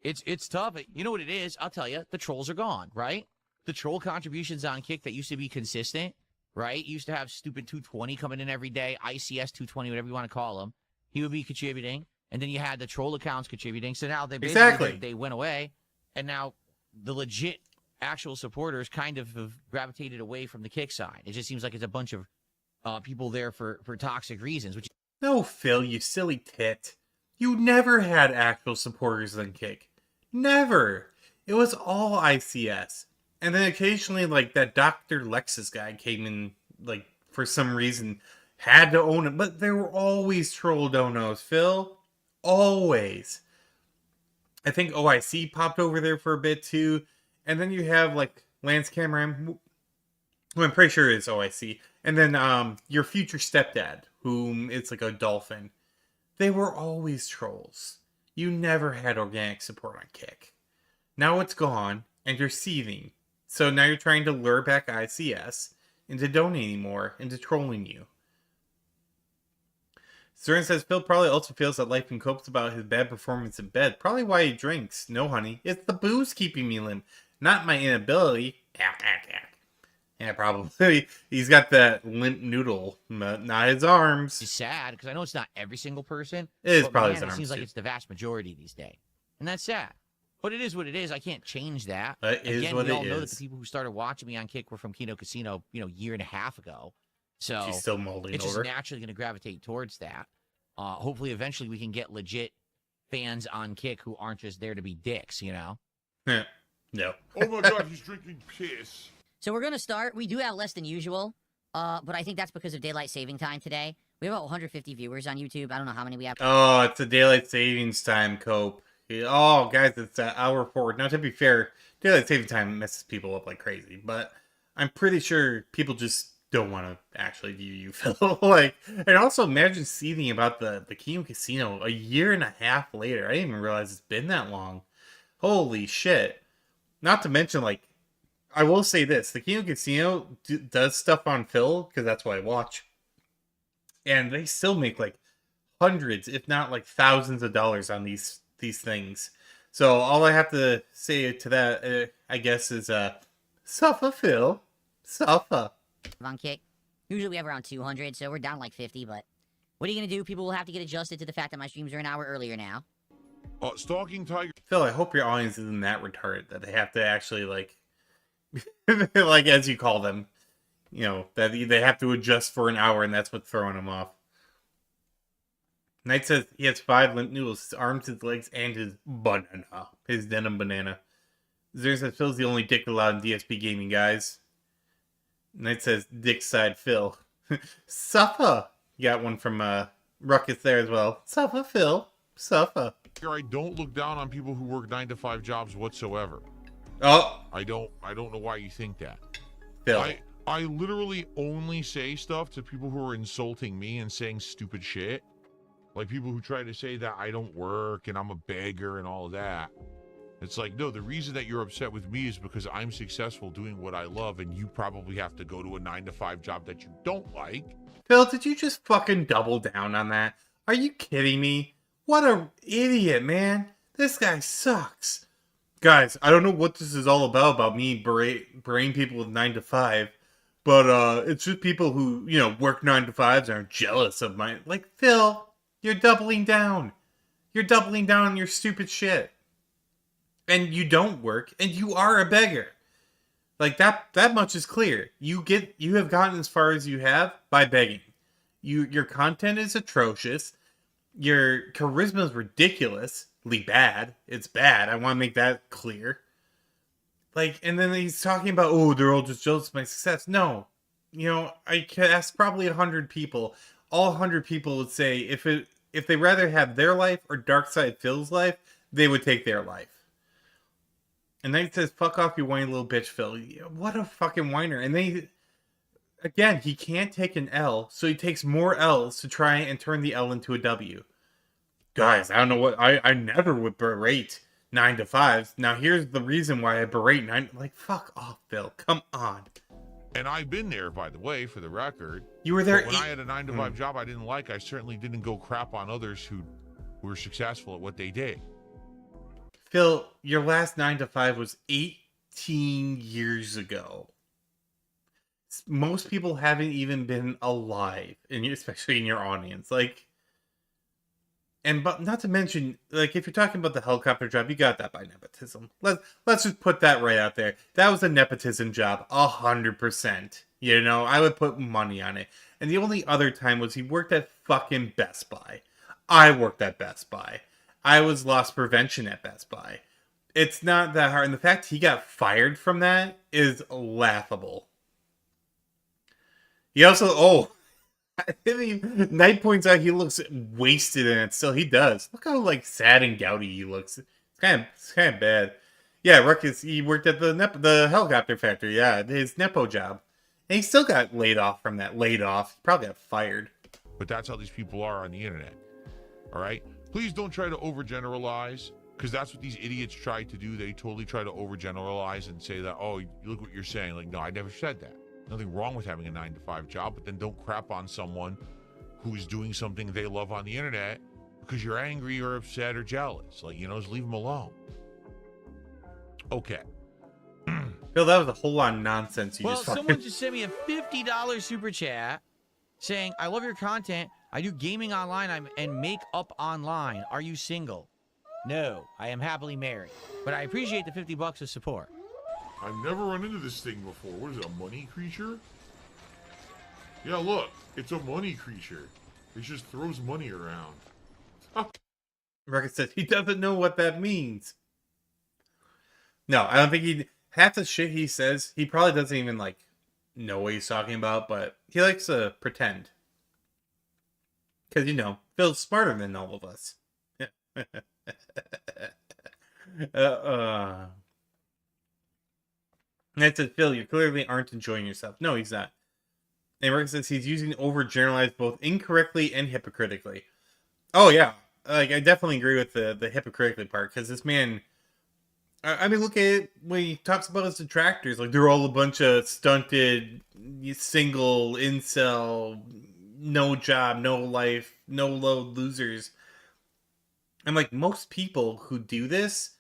It's tough. You know what it is? I'll tell you. The trolls are gone, right? The troll contributions on Kick that used to be consistent, right? Used to have stupid 220 coming in every day, ICS 220, whatever you want to call them. He would be contributing, and then you had the troll accounts contributing. So now they basically they went away, and now the legit actual supporters kind of have gravitated away from the Kick side. It just seems like it's a bunch of people there for toxic reasons. Which No, Phil, you silly tit. You never had actual supporters on Kick. Never. It was all ICS. And then occasionally, like, that Dr. Lexus guy came in, like, for some reason, had to own it. But there were always troll donos, Phil. Always. I think OIC popped over there for a bit, too. And then you have, like, Lance Cameron, who I'm pretty sure is OIC. And then your future stepdad, whom it's like a dolphin. They were always trolls. You never had organic support on Kick. Now it's gone, and you're seething. So now you're trying to lure back ICS into donating more, into trolling you. Stern says Phil probably also feels that life and copes about his bad performance in bed. Probably why he drinks. No, honey. It's the booze keeping me limp, not my inability. Yeah, probably. He's got that limp noodle, not his arms. is sad because I know it's not every single person. It is but probably man, his it arms, seems like too. it's the vast majority these days, and that's sad. But it is what it is. I can't change that. It is Again, what we it all know that the is. people who started watching me on Kick were from Kino Casino, a year and a half ago. So She's still molding it's over. just naturally going to gravitate towards that. Hopefully, eventually, we can get legit fans on Kick who aren't just there to be dicks. No. Oh my God, he's drinking piss. So we're gonna start. We do have less than usual, but I think that's because of daylight saving time today. We have about 150 viewers on YouTube. I don't know how many we have. Oh, it's a daylight savings time, Cope. Oh, guys, it's an hour forward. Now, to be fair, daylight saving time messes people up like crazy, but I'm pretty sure people just don't want to actually view you, Phil. Like, and also imagine seething about the Kino Casino a year and a half later. I didn't even realize it's been that long. Holy shit. Not to mention, like, I will say this. The Kino Casino does stuff on Phil, because that's what I watch. And they still make, like, hundreds, if not, like, thousands of dollars on these things. So all I have to say to that, I guess, is, suffer, Phil. Suffer. On Kick. Usually we have around 200, so we're down like 50, but what are you gonna do? People will have to get adjusted to the fact that my streams are an hour earlier now. Stalking Tiger. Phil, I hope your audience isn't that retarded that they have to actually, like, like, as you call them, that they have to adjust for an hour, and that's what's throwing them off. Knight says he has 5 limp noodles, his arms, his legs, and his banana. His denim banana. Zero says Phil's the only dick allowed in DSP gaming, guys. Knight says dick side Phil. Suffer. You got one from Ruckus there as well. Suffer, Phil. Suffer. I don't look down on people who work 9 to 5 jobs whatsoever. Oh, I don't know why you think that. Phil. I literally only say stuff to people who are insulting me and saying stupid shit. Like people who try to say that I don't work and I'm a beggar and all of that. It's like, no, the reason that you're upset with me is because I'm successful doing what I love and you probably have to go to a 9-to-5 job that you don't like. Phil, did you just fucking double down on that? Are you kidding me? What a idiot, man. This guy sucks. Guys, I don't know what this is all about me berating people with 9 to 5. But it's just people who, work 9 to 5s and are jealous of my... Like, Phil, you're doubling down. You're doubling down on your stupid shit. And you don't work, and you are a beggar. Like, that much is clear. You have gotten as far as you have by begging. Your content is atrocious. Your charisma is ridiculously bad. It's bad. I want to make that clear. Like, and then he's talking about, oh, they're all just jealous of my success. No. I could ask probably 100 people. All 100 people would say if they rather have their life or Darkside Phil's life, they would take their life. And then he says, fuck off, you whiny little bitch, Phil. What a fucking whiner. And then again, he can't take an L, so he takes more L's to try and turn the L into a W. Guys, I don't know what... I never would berate 9 to 5s. Now, here's the reason why I berate 9... Like, fuck off, Phil. Come on. And I've been there, by the way, for the record. You were there... But when I had a 9-to-5 job I didn't like, I certainly didn't go crap on others who were successful at what they did. Phil, your last 9 to 5 was 18 years ago. Most people haven't even been alive, especially in your audience. Like, but not to mention, like, if you're talking about the helicopter job, you got that by nepotism. Let's just put that right out there. That was a nepotism job, 100%. I would put money on it. And the only other time was he worked at fucking Best Buy. I worked at Best Buy. I was loss prevention at Best Buy. It's not that hard. And the fact he got fired from that is laughable. He also, Knight points out he looks wasted in it. Still, he does. Look how, like, sad and gouty he looks. It's kind of bad. Yeah, Ruckus, he worked at the helicopter factory. Yeah, his Nepo job. And he still got laid off from that. He probably got fired. But that's how these people are on the internet. All right? Please don't try to overgeneralize, because that's what these idiots try to do. They totally try to overgeneralize and say that, oh, look what you're saying. Like, no, I never said that. Nothing wrong with having a 9-to-5 job, but then don't crap on someone who's doing something they love on the internet because you're angry or upset or jealous. Like, just leave them alone. Okay. Phil, that was a whole lot of nonsense. Someone just sent me a $50 super chat saying, I love your content. I do gaming online and make up online. Are you single? No, I am happily married. But I appreciate the $50 of support. I've never run into this thing before. What is it, a money creature? Yeah, look. It's a money creature. It just throws money around. Ruckus said he doesn't know what that means. No, I don't think half the shit he says, he probably doesn't even, like, know what he's talking about, but he likes to pretend. Because, Phil's smarter than all of us. And I said, Phil, you clearly aren't enjoying yourself. No, he's not. And Rick says he's using overgeneralized both incorrectly and hypocritically. Oh, yeah. Like, I definitely agree with the hypocritically part, because this man... I mean, look at it when he talks about his detractors. Like, they're all a bunch of stunted, single, incel, no job, no life, no load losers. And, like, most people who do this,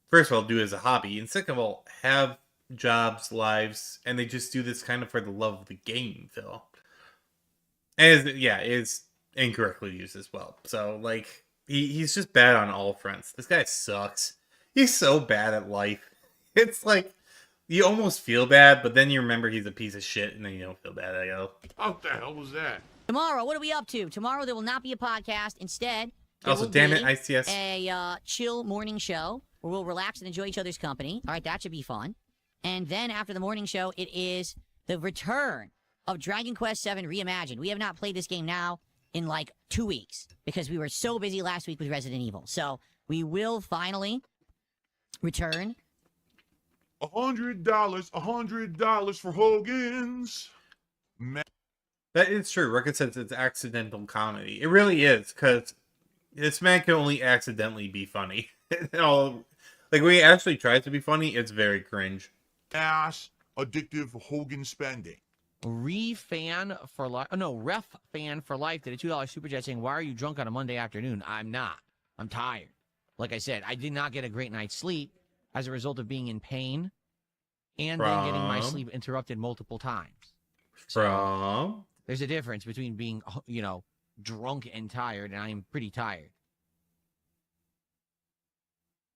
first of all, do it as a hobby. And second of all, have jobs, lives, and they just do this kind of for the love of the game, Phil. And, is incorrectly used as well. So, like, he's just bad on all fronts. This guy sucks. He's so bad at life. It's like, you almost feel bad, but then you remember he's a piece of shit, and then you don't feel bad. I go, what the hell was that? Tomorrow, what are we up to? Tomorrow there will not be a podcast. Instead, also, damn it, ICS. A chill morning show where we'll relax and enjoy each other's company. All right, that should be fun. And then after the morning show, it is the return of Dragon Quest VII Reimagined. We have not played this game now in like 2 weeks because we were so busy last week with Resident Evil. So we will finally return $100 for Hogan's. That is true. Ruckus says it's accidental comedy. It really is, because this man can only accidentally be funny. Like, when he actually tries to be funny, it's very cringe. Ass addictive Hogan spending. Ref fan for life did a $2 super chat saying, "Why are you drunk on a Monday afternoon?" I'm not. I'm tired. Like I said, I did not get a great night's sleep as a result of being in pain and then getting my sleep interrupted multiple times. So, there's a difference between being, drunk and tired, and I am pretty tired.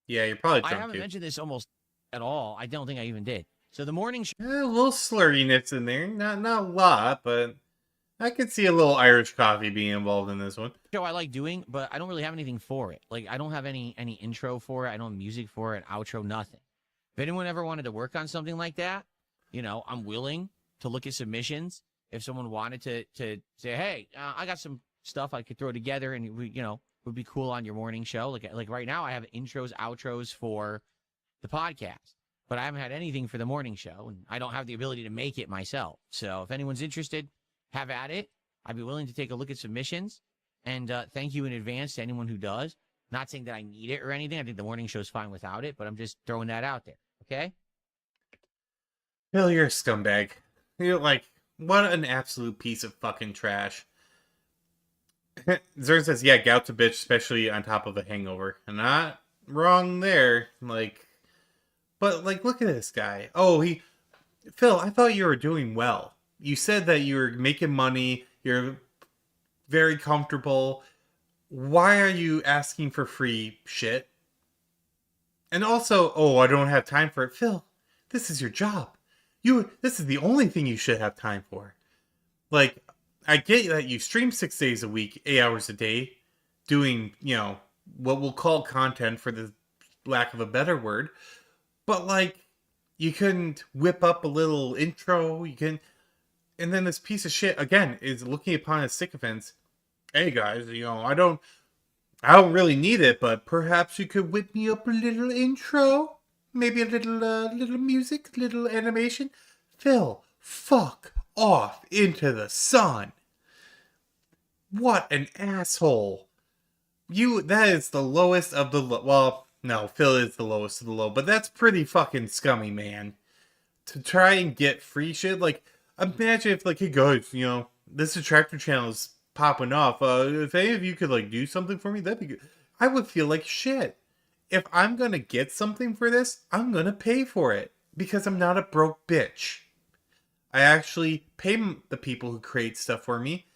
Yeah, you're probably drunk. I haven't mentioned this almost at all. I don't think I even did. So the morning show. A little slurriness in there. Not a lot, but I could see a little Irish coffee being involved in this one. Show I like doing, but I don't really have anything for it. Like, I don't have any intro for it. I don't have music for it, outro, nothing. If anyone ever wanted to work on something like that, I'm willing to look at submissions. If someone wanted to say, "Hey, I got some stuff I could throw together and would be cool on your morning show." Like right now I have intros, outros for the podcast, but I haven't had anything for the morning show, and I don't have the ability to make it myself. So if anyone's interested, have at it. I'd be willing to take a look at submissions, and thank you in advance to anyone who does. Not saying that I need it or anything. I think the morning show's fine without it, but I'm just throwing that out there. Okay? Phil, you're a scumbag. You're like, what an absolute piece of fucking trash. Zern says, yeah, gout's a bitch, especially on top of a hangover. Not wrong there. But look at this guy. Oh, Phil, I thought you were doing well. You said that you were making money. You're very comfortable. Why are you asking for free shit? And also, I don't have time for it. Phil, this is your job. This is the only thing you should have time for. Like, I get that you stream 6 days a week, 8 hours a day, doing, what we'll call content for the lack of a better word. But, you couldn't whip up a little intro. And then this piece of shit, again, is looking upon as sycophants. Hey, guys, I don't really need it, but perhaps you could whip me up a little intro. Maybe a little music, little animation. Phil, fuck off into the sun. What an asshole. That is the lowest of the low. Well, no, Phil is the lowest of the low, but that's pretty fucking scummy, man. To try and get free shit, imagine if, hey guys, this attractor channel is popping off. If any of you could, do something for me, that'd be good. I would feel like shit. If I'm gonna get something for this, I'm gonna pay for it. Because I'm not a broke bitch. I actually pay the people who create stuff for me.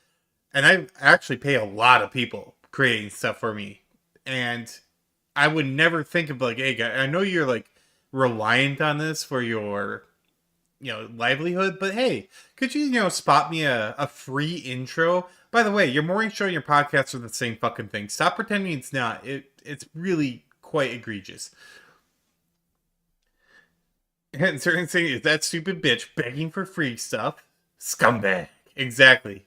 And I actually pay a lot of people creating stuff for me. And I would never think of, hey, guy, I know you're, reliant on this for your, livelihood. But, hey, could you, spot me a free intro? By the way, your morning show and your podcast are the same fucking thing. Stop pretending it's not. It's really quite egregious. And certain saying, is that stupid bitch begging for free stuff? Scumbag. Exactly.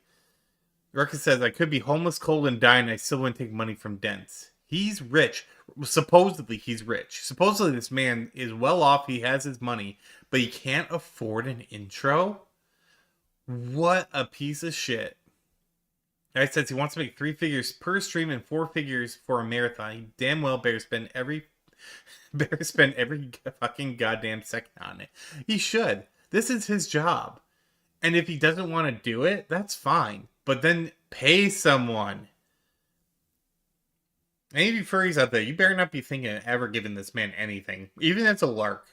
Ruckus says, I could be homeless, cold, and dying, and I still wouldn't take money from Dents. He's rich. Supposedly, he's rich. Supposedly, this man is well off. He has his money, but he can't afford an intro? What a piece of shit. Guy says he wants to make 3 figures per stream and 4 figures for a marathon. He damn well better spend every fucking goddamn second on it. He should. This is his job. And if he doesn't want to do it, that's fine. But then pay someone. Any of you furries out there, you better not be thinking of ever giving this man anything. Even if it's a lark.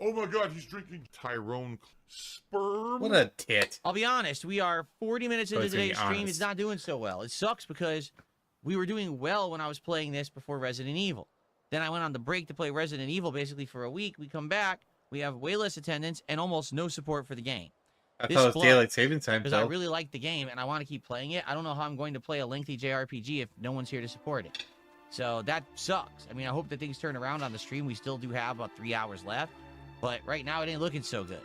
Oh my god, he's drinking Tyrone sperm. What a tit. I'll be honest, we are 40 minutes into today's stream. It's not doing so well. It sucks because we were doing well when I was playing this before Resident Evil. Then I went on the break to play Resident Evil basically for a week. We come back, we have way less attendance and almost no support for the game. I thought it was daylight savings time, because I really like the game and I want to keep playing it. I don't know how I'm going to play a lengthy JRPG if no one's here to support it. So that sucks. I mean, I hope that things turn around on the stream. We still do have about 3 hours left. But right now, it ain't looking so good.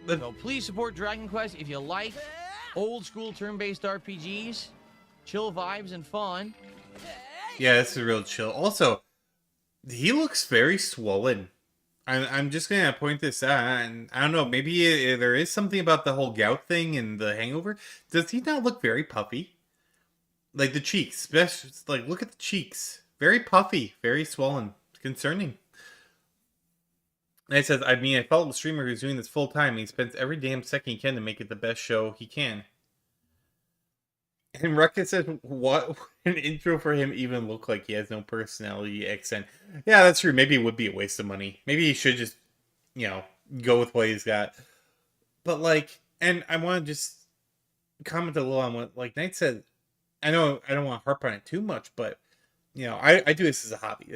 So please support Dragon Quest if you like old school turn-based RPGs, chill vibes and fun. Yeah, this is real chill. Also, He looks very swollen. I'm just gonna point this out, and I don't know, maybe there is something about the whole gout thing and the hangover. Does he not look very puffy? Like the cheeks, like look at the cheeks, very puffy, very swollen, concerning. And it says, I mean, I follow a streamer who's doing this full time. And he spends every damn second he can to make it the best show he can. And Ruckus says, what would an intro for him even look like? He has no personality accent. Yeah, that's true. Maybe it would be a waste of money. Maybe he should just, go with what he's got. But, like, and I want to just comment a little on what, like, Knight said. I know I don't want to harp on it too much, but, I do this as a hobby.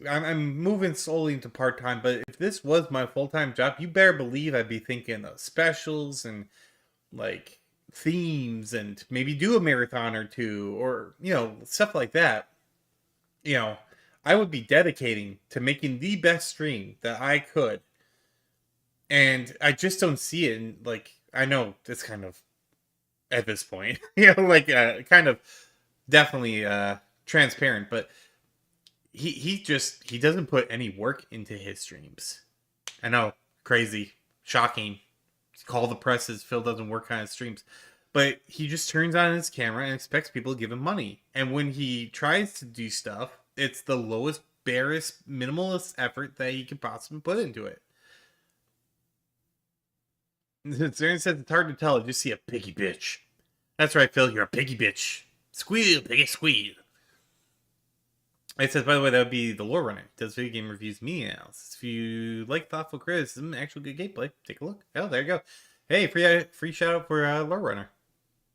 I'm moving slowly into part-time, but if this was my full-time job, you better believe I'd be thinking of specials and, like, themes and maybe do a marathon or two or stuff like that. I would be dedicating to making the best stream that I could, and I just don't see it. And like, I know it's kind of at this point kind of definitely transparent, but he doesn't put any work into his streams. I know, crazy, shocking. Call the presses, Phil doesn't work on his streams. But he just turns on his camera and expects people to give him money. And when he tries to do stuff, it's the lowest, barest, minimalist effort that he could possibly put into it. Zaren says it's hard to tell. I just see a piggy bitch. That's right, Phil. You're a piggy bitch. Squeal, piggy, squeal. It says, by the way, that would be the Lore Runner. Does video game reviews me analysis. If you like thoughtful criticism, actual good gameplay, take a look. Oh, there you go. Hey, free shout out for Lore Runner.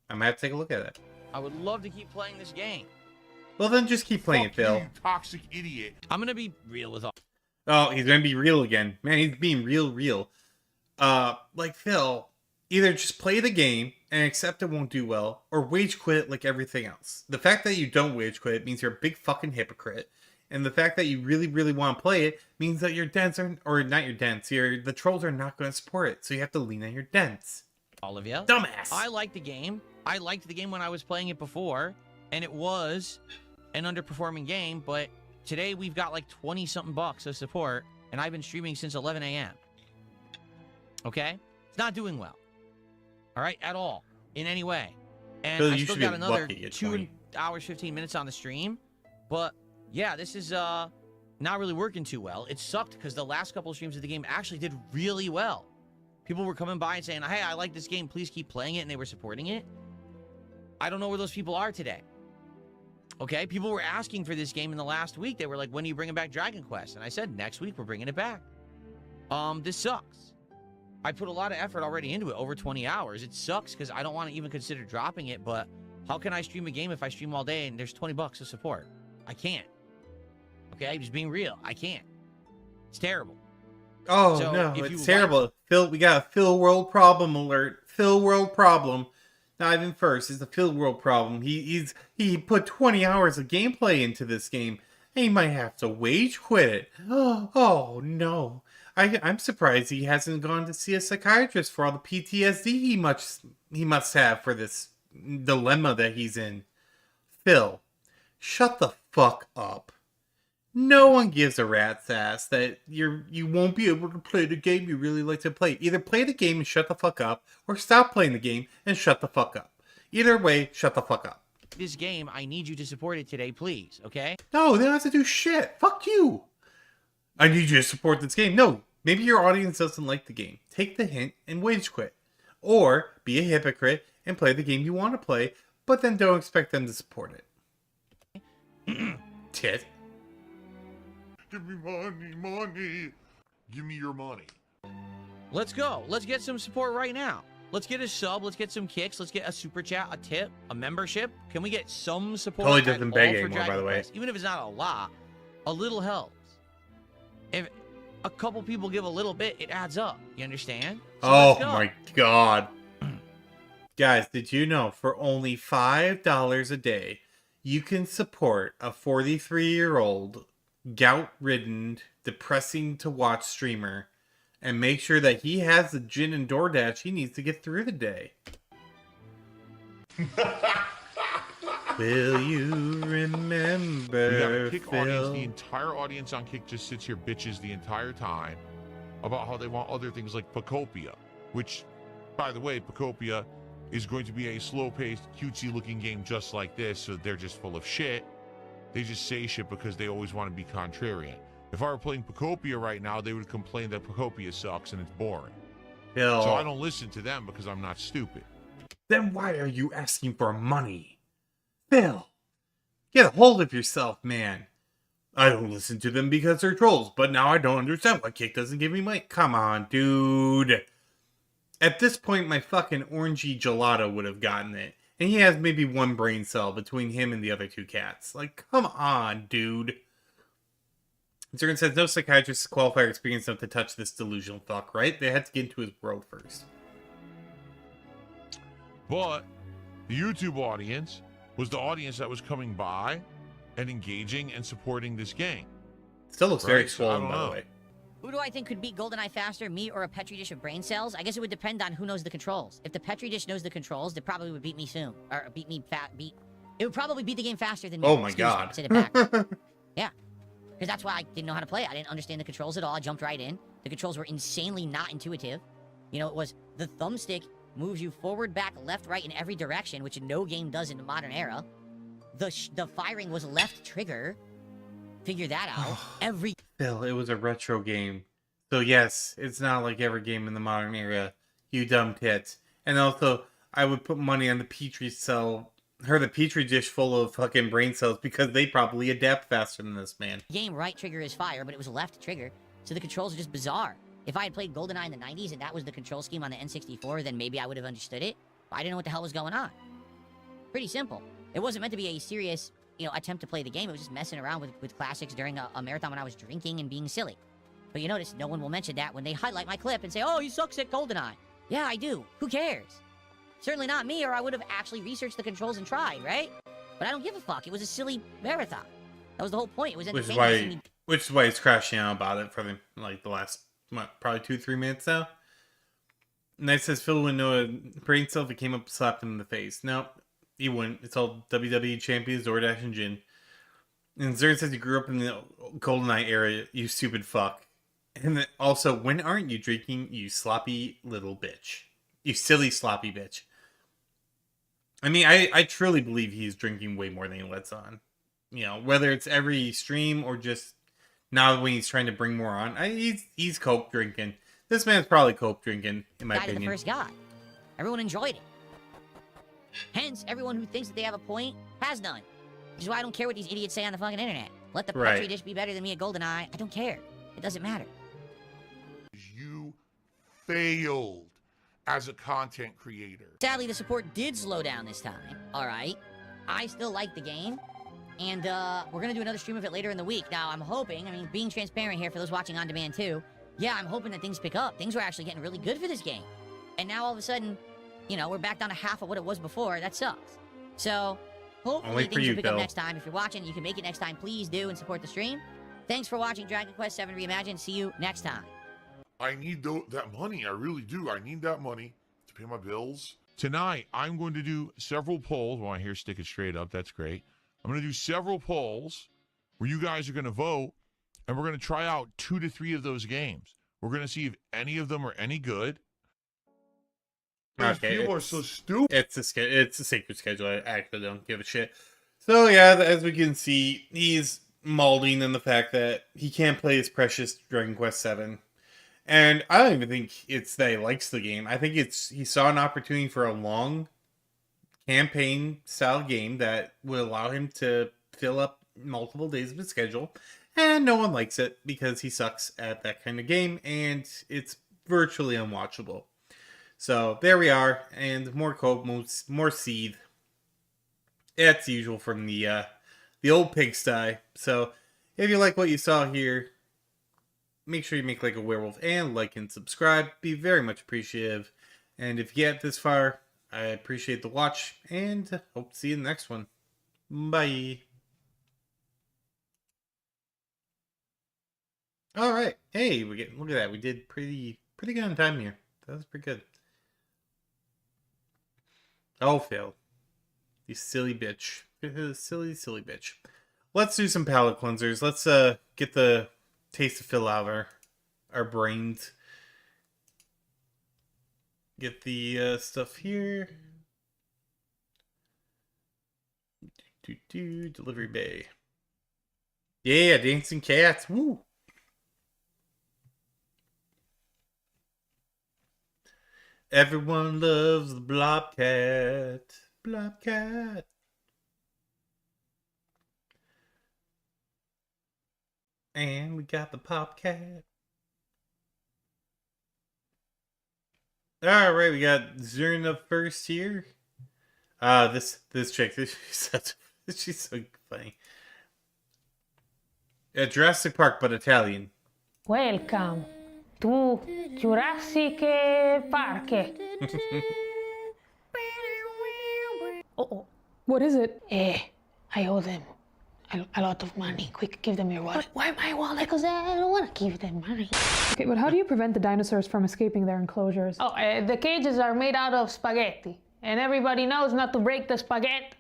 I'm gonna have to take a look at it. I would love to keep playing this game. Well, then just keep playing it, Phil. You toxic idiot. I'm gonna be real with all. Oh, he's gonna be real again. Man, he's being real. Like Phil, either just play the game and accept it won't do well, or wage quit it like everything else. The fact that you don't wage quit it means you're a big fucking hypocrite. And the fact that you really, really want to play it means that your dents the trolls are not going to support it. So you have to lean on your dents. All of you. Dumbass. I like the game. I liked the game when I was playing it before, and it was an underperforming game, but today we've got like 20-something bucks of support, and I've been streaming since 11 a.m. Okay? It's not doing well. All right? At all. In any way. And Phil, I still got another 2 20. hours, 15 minutes on the stream, but yeah, this is not really working too well. It sucked because the last couple of streams of the game actually did really well. People were coming by and saying, hey, I like this game, please keep playing it, and they were supporting it. I don't know where those people are today. Okay, people were asking for this game in the last week. They were like, when are you bringing back Dragon Quest? And I said, next week we're bringing it back. This sucks. I put a lot of effort already into it, over 20 hours. It sucks because I don't want to even consider dropping it, but how can I stream a game if I stream all day and there's 20 bucks of support? I can't. Okay, just being real. I can't. It's terrible. Oh, So, no, if you it's terrible. Phil, we got a Phil World problem alert. Phil World problem. Not even first, it's the Phil World problem. He put 20 hours of gameplay into this game, and he might have to wage quit it. Oh no. I'm surprised he hasn't gone to see a psychiatrist for all the PTSD he must have for this dilemma that he's in. Phil, shut the fuck up. No one gives a rat's ass that you won't be able to play the game you really like to play. Either play the game and shut the fuck up, or stop playing the game and shut the fuck up. Either way, shut the fuck up. This game, I need you to support it today, please, okay? No, they don't have to do shit. Fuck you. I need you to support this game. No, maybe your audience doesn't like the game. Take the hint and wage quit. Or be a hypocrite and play the game you want to play, but then don't expect them to support it. Tit. Give me money. Give me your money. Let's go. Let's get some support right now. Let's get a sub. Let's get some kicks. Let's get a super chat, a tip, a membership. Can we get some support? Totally at doesn't all beg for anymore, by Dragon the way. Quest? Even if it's not a lot, a little helps. If a couple people give a little bit, it adds up. You understand? So Oh let's go. my god. Guys, did you know for only $5 a day, you can support a 43-year-old, gout-ridden, depressing to watch streamer and make sure that he has the gin and DoorDash he needs to get through the day? Will you remember, We got a Kick audience. Phil? The entire audience on Kick just sits here bitches the entire time about how they want other things like Pacopia, which, by the way, Pacopia is going to be a slow-paced, cutesy-looking game just like this, so they're just full of shit. They just say shit because they always want to be contrarian. If I were playing Pacopia right now, they would complain that Pacopia sucks and it's boring. Phil. So I don't listen to them because I'm not stupid. Then why are you asking for money? Phil, get a hold of yourself, man. I don't listen to them because they're trolls, but now I don't understand why Kick doesn't give me money. Come on, dude. At this point, my fucking orangey gelato would have gotten it. And he has maybe one brain cell between him and the other two cats. Like, come on, dude. Zern says, no psychiatrist qualified or experienced enough to touch this delusional fuck, right? They had to get into his world first. But the YouTube audience was the audience that was coming by and engaging and supporting this game. Still looks very Right, so I swollen, don't by the know. way. Who do I think could beat GoldenEye faster, me or a Petri dish of brain cells? I guess it would depend on who knows the controls. If the Petri dish knows the controls, it probably would beat me soon. Or beat me It would probably beat the game faster than me. Oh my Excuse me, god. sit it back. Yeah. Because that's why I didn't know how to play it. I didn't understand the controls at all. I jumped right in. The controls were insanely not intuitive. You know, it was the thumbstick moves you forward, back, left, right in every direction, which no game does in the modern era. The firing was left trigger. Figure that out. Every Phil, it was a retro game. So yes, it's not like every game in the modern era, you dumb tits. And also, I would put money on the Petri dish full of fucking brain cells because they probably adapt faster than this, man. game right trigger is fire, but it was left trigger, so the controls are just bizarre. If I had played GoldenEye in the 90s and that was the control scheme on the N64, then maybe I would have understood it. But I didn't know what the hell was going on. Pretty simple. It wasn't meant to be a serious, attempt to play the game. It was just messing around with classics during a marathon when I was drinking and being silly. But you notice, no one will mention that when they highlight my clip and say, oh, he sucks at GoldenEye. Yeah, I do. Who cares? Certainly not me, or I would have actually researched the controls and tried, right? But I don't give a fuck. It was a silly marathon. That was the whole point. It was entertaining. Which is why he's crashing out about it for the last, probably 2-3 minutes now. And that says Phil would know a brain cell if it came up and slapped him in the face. No, he wouldn't. It's all WWE champions, DoorDash, and Jin. And Zern says he grew up in the GoldenEye era, you stupid fuck. And then also, when aren't you drinking, you sloppy little bitch? You silly sloppy bitch. I mean, I truly believe he's drinking way more than he lets on. Whether it's every stream or just now when he's trying to bring more on. He's coke drinking. This man's probably coke drinking, in my opinion. The first guy. Everyone enjoyed it. Hence, everyone who thinks that they have a point has none. Which is why I don't care what these idiots say on the fucking internet. Let the Petri dish be better than me at GoldenEye. I don't care. It doesn't matter. You failed as a content creator. Sadly, the support did slow down this time. All right. I still like the game. And we're going to do another stream of it later in the week. Now, I'm hoping, being transparent here for those watching on demand too, yeah, I'm hoping that things pick up. Things were actually getting really good for this game. And now all of a sudden, we're back down to half of what it was before. That sucks. So, hopefully things will pick up next time. If you're watching, you can make it next time. Please do and support the stream. Thanks for watching Dragon Quest VII Reimagined. See you next time. I need that money. I really do. I need that money to pay my bills. Tonight, I'm going to do several polls. Well, I hear stick it straight up. That's great. I'm going to do several polls where you guys are going to vote, and we're going to try out 2 to 3 of those games. We're going to see if any of them are any good. Okay, people are so stupid. It's a sacred schedule. I actually don't give a shit. So yeah, as we can see, he's malding in the fact that he can't play his precious Dragon Quest VII. And I don't even think it's that he likes the game. I think he saw an opportunity for a long campaign style game that would allow him to fill up multiple days of his schedule. And no one likes it because he sucks at that kind of game and it's virtually unwatchable. So there we are, and more cope, more seed. That's usual from the old pigsty. So if you like what you saw here, make sure you make like a werewolf and like and subscribe. Be very much appreciative. And if you get this far, I appreciate the watch and hope to see you in the next one. Bye. All right. Hey, look at that. We did pretty good on time here. That was pretty good. Oh, Phil. You silly bitch. Silly bitch. Let's do some palate cleansers. Let's get the taste of Phil out of our brains. Get the stuff here. Delivery bay. Yeah, dancing cats. Woo. Everyone loves the Blobcat. Blobcat. And we got the Popcat. All right, we got Zern up first here. This chick, she's so funny. Jurassic Park, but Italian. Welcome to Jurassic Park. Oh, what is it? I owe them a lot of money. Quick, give them your wallet. Why my wallet? Because I don't want to give them money. Okay, but how do you prevent the dinosaurs from escaping their enclosures? Oh, the cages are made out of spaghetti. And everybody knows not to break the spaghetti.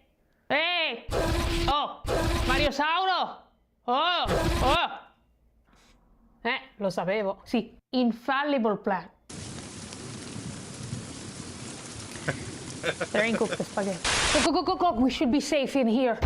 Hey! Oh, Mariosauro! Oh! Lo sapevo. Sì, infallible plan. They're in cooked spaghetti. Go. We should be safe in here.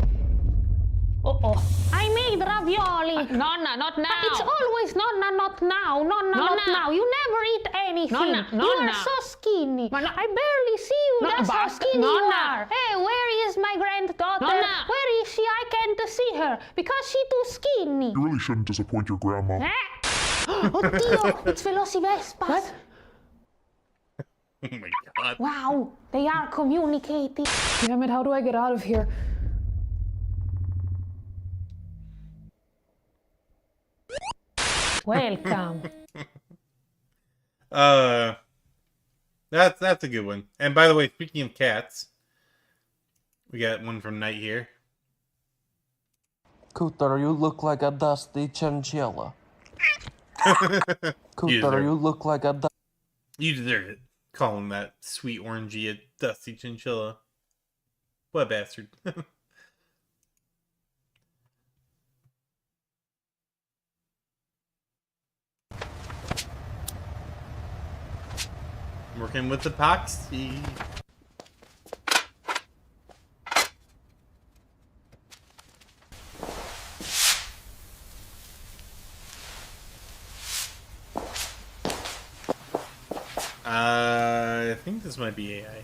Uh-oh. I made ravioli. Nonna, not now. It's always Nonna, not now. Nonna, not now. You never eat anything. You are so skinny. I barely see you. That's how skinny you are. Hey, where is my granddaughter? Where is she? I can't see her because she's too skinny. You really shouldn't disappoint your grandma. Oddio, it's Velocivespas. What? Oh my god. Wow, they are communicating. Damn it, how do I get out of here? Welcome. That's a good one. And by the way, speaking of cats, we got one from Night here. Cooter, you look like a dusty chinchilla. Cooter, you look like a You deserve it. Call him that sweet orangey a dusty chinchilla. What a bastard. Working with epoxy. I think this might be AI.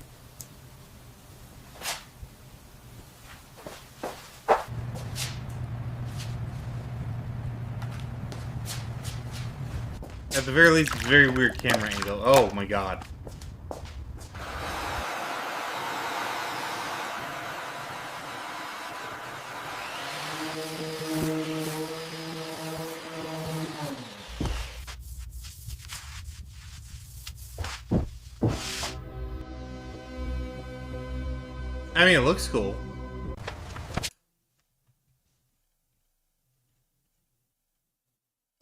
At the very least, it's a very weird camera angle. Oh my god. I mean, it looks cool.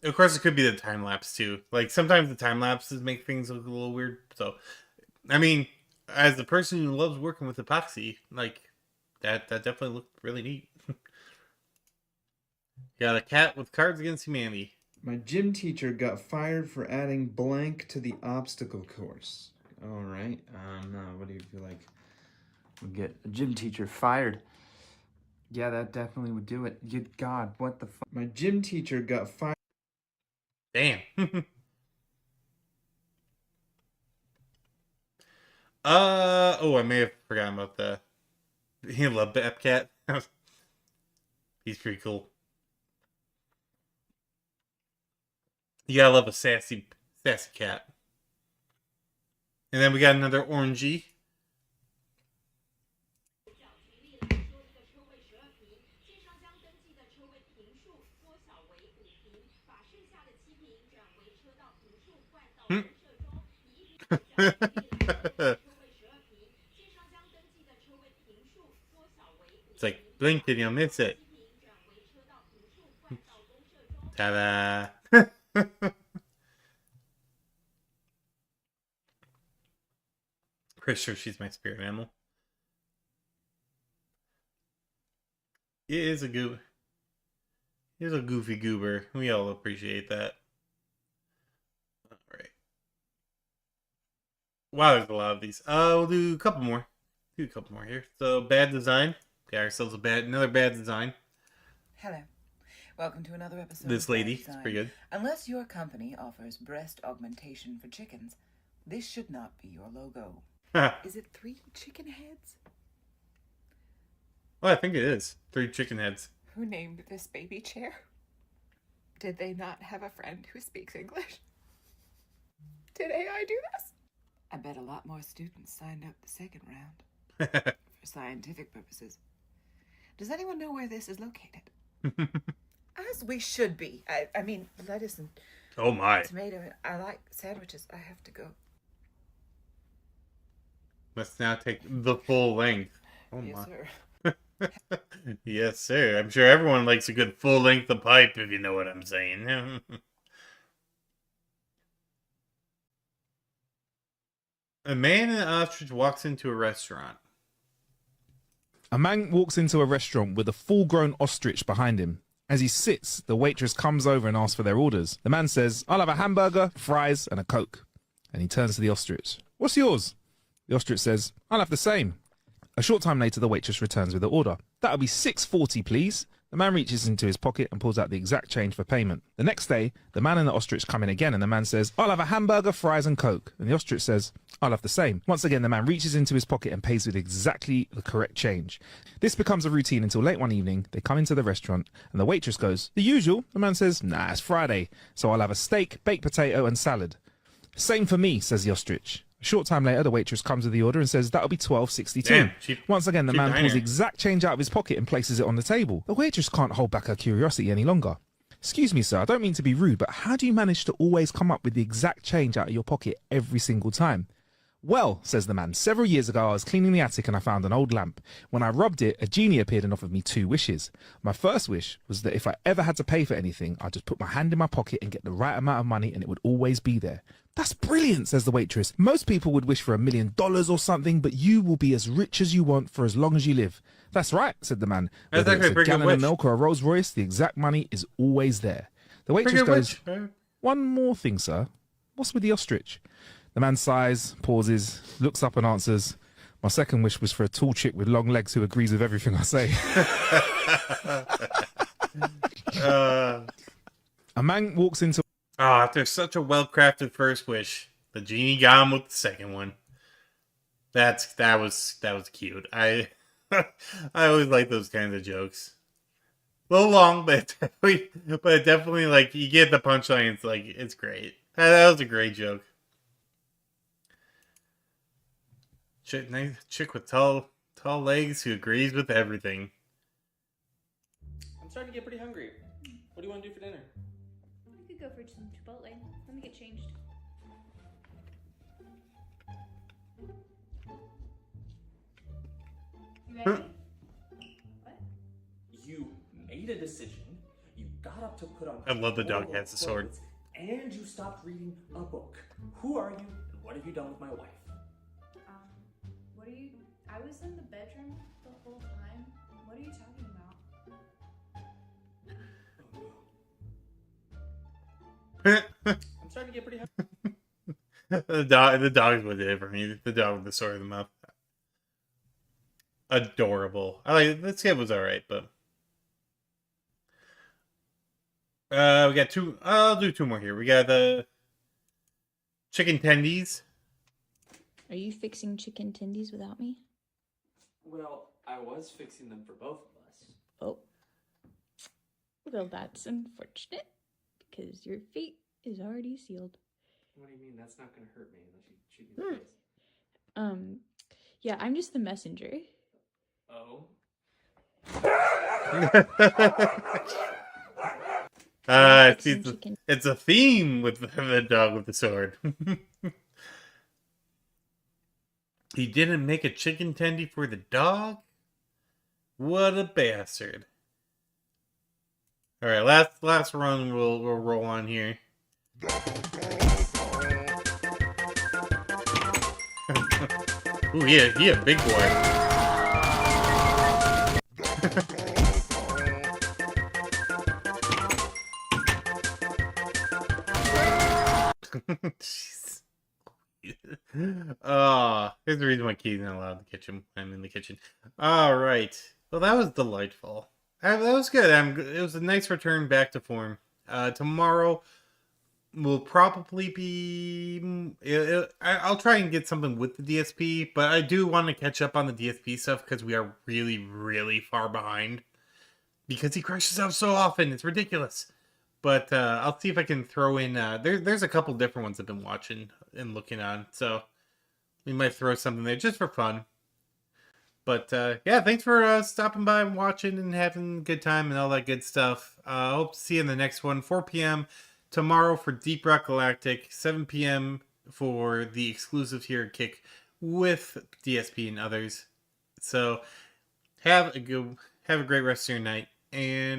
Of course, it could be the time lapse too. Like sometimes the time lapses make things look a little weird. So, I mean, as the person who loves working with epoxy, like that definitely looked really neat. Got a cat with Cards Against Humanity. My gym teacher got fired for adding blank to the obstacle course. All right. What do you feel like? We'll get a gym teacher fired. Yeah, that definitely would do it. Good God, what the fuck? My gym teacher got fired. Damn. Oh, I may have forgotten about the love Epcat. He's pretty cool. You gotta love a sassy cat. And then we got another orangey. It's like, blink and you'll miss it. Ta-da! Pretty sure she's my spirit animal. It is a goof. He's a goofy goober. We all appreciate that. All right. Wow, there's a lot of these. We'll do a couple more. Do a couple more here. So, bad design. Got ourselves another bad design. Hello. Welcome to another episode This of lady, Bad it's Design. pretty good. Unless your company offers breast augmentation for chickens, this should not be your logo. Is it 3 chicken heads? Oh, I think it is. 3 chicken heads. Who named this baby chair? Did they not have a friend who speaks English? Did AI do this? I bet a lot more students signed up the second round for scientific purposes. Does anyone know where this is located? As we should be. I mean, lettuce and Oh my. tomato. I like sandwiches. I have to go. Let's now take the full length. Oh Yes, my. sir. Yes, sir. I'm sure everyone likes a good full length of pipe, if you know what I'm saying. A man in an ostrich walks into a restaurant. A man walks into a restaurant with a full-grown ostrich behind him. As he sits, the waitress comes over and asks for their orders. The man says, "I'll have a hamburger, fries, and a Coke." And he turns to the ostrich. "What's yours?" The ostrich says, "I'll have the same." A short time later, the waitress returns with the order. "That'll be $6.40, please." The man reaches into his pocket and pulls out the exact change for payment. The next day, the man and the ostrich come in again, and the man says, "I'll have a hamburger, fries, and Coke." And the ostrich says, "I'll have the same." Once again, the man reaches into his pocket and pays with exactly the correct change. This becomes a routine until late one evening. They come into the restaurant, and the waitress goes, "The usual?" The man says, "Nah, it's Friday, so I'll have a steak, baked potato, and salad." "Same for me," says the ostrich. A short time later, the waitress comes with the order and says, "That'll be $12.62. Damn, cheap- Once again, the cheap man pulls diner. the exact change out of his pocket and places it on the table. The waitress can't hold back her curiosity any longer. "Excuse me, sir, I don't mean to be rude, but how do you manage to always come up with the exact change out of your pocket every single time?" "Well," says the man, "several years ago I was cleaning the attic and I found an old lamp. When I rubbed it, a genie appeared and offered me 2 wishes. My first wish was that if I ever had to pay for anything, I'd just put my hand in my pocket and get the right amount of money and it would always be there." "That's brilliant," says the waitress. "Most people would wish for $1 million or something, but you will be as rich as you want for as long as you live." "That's right," said the man. That's "Whether actually a it's a pretty good gallon of wish. milk or a Rolls Royce, the exact money is always there." The waitress Pretty good goes, wish. "One more thing, sir. What's with the ostrich?" The man sighs, pauses, looks up and answers, "My second wish was for a tall chick with long legs who agrees with everything I say." A man walks into... After such a well-crafted first wish, the genie got him with the second one. That was cute. I always like those kinds of jokes. A little long, but definitely like you get the punchline. It's like it's great. That was a great joke. Nice chick with tall legs who agrees with everything. I'm starting to get pretty hungry. What do you want to do for dinner? We could go for some Chipotle. Let me get changed. You ready? What? You made a decision. You got up to put on. I love the dog formal has a sword. clothes, and you stopped reading a book. Who are you? And what have you done with my wife? What are you? I was in the bedroom the whole time. What are you talking about? I'm starting to get pretty hungry. The dog's what did it for me. The dog with the sword in the mouth. Adorable. I like this kid was alright, but we got 2. I'll do 2 more here. We got the chicken tendies. Are you fixing chicken tendies without me? Well, I was fixing them for both of us. Oh. Well, that's unfortunate because your fate is already sealed. What do you mean? That's not going to hurt me unless you shoot me in the face. Yeah, I'm just the messenger. Oh. It's a theme with the dog with the sword. He didn't make a chicken tendy for the dog? What a bastard. Alright, last run we'll roll on here. Ooh, he a big boy. Jeez. Here's the reason why Key's not allowed in the kitchen. I'm in the kitchen. All right. Well, that was delightful. That was good. It was a nice return back to form. Tomorrow will probably be... I'll try and get something with the DSP, but I do want to catch up on the DSP stuff because we are really, really far behind. Because he crashes out so often. It's ridiculous. But I'll see if I can throw in... there's a couple different ones I've been watching and looking on. So we might throw something there just for fun. But yeah, thanks for stopping by and watching and having a good time and all that good stuff. I hope to see you in the next one. 4 p.m. tomorrow for Deep Rock Galactic. 7 p.m. for the exclusive here at Kick with DSP and others. So have a great rest of your night. And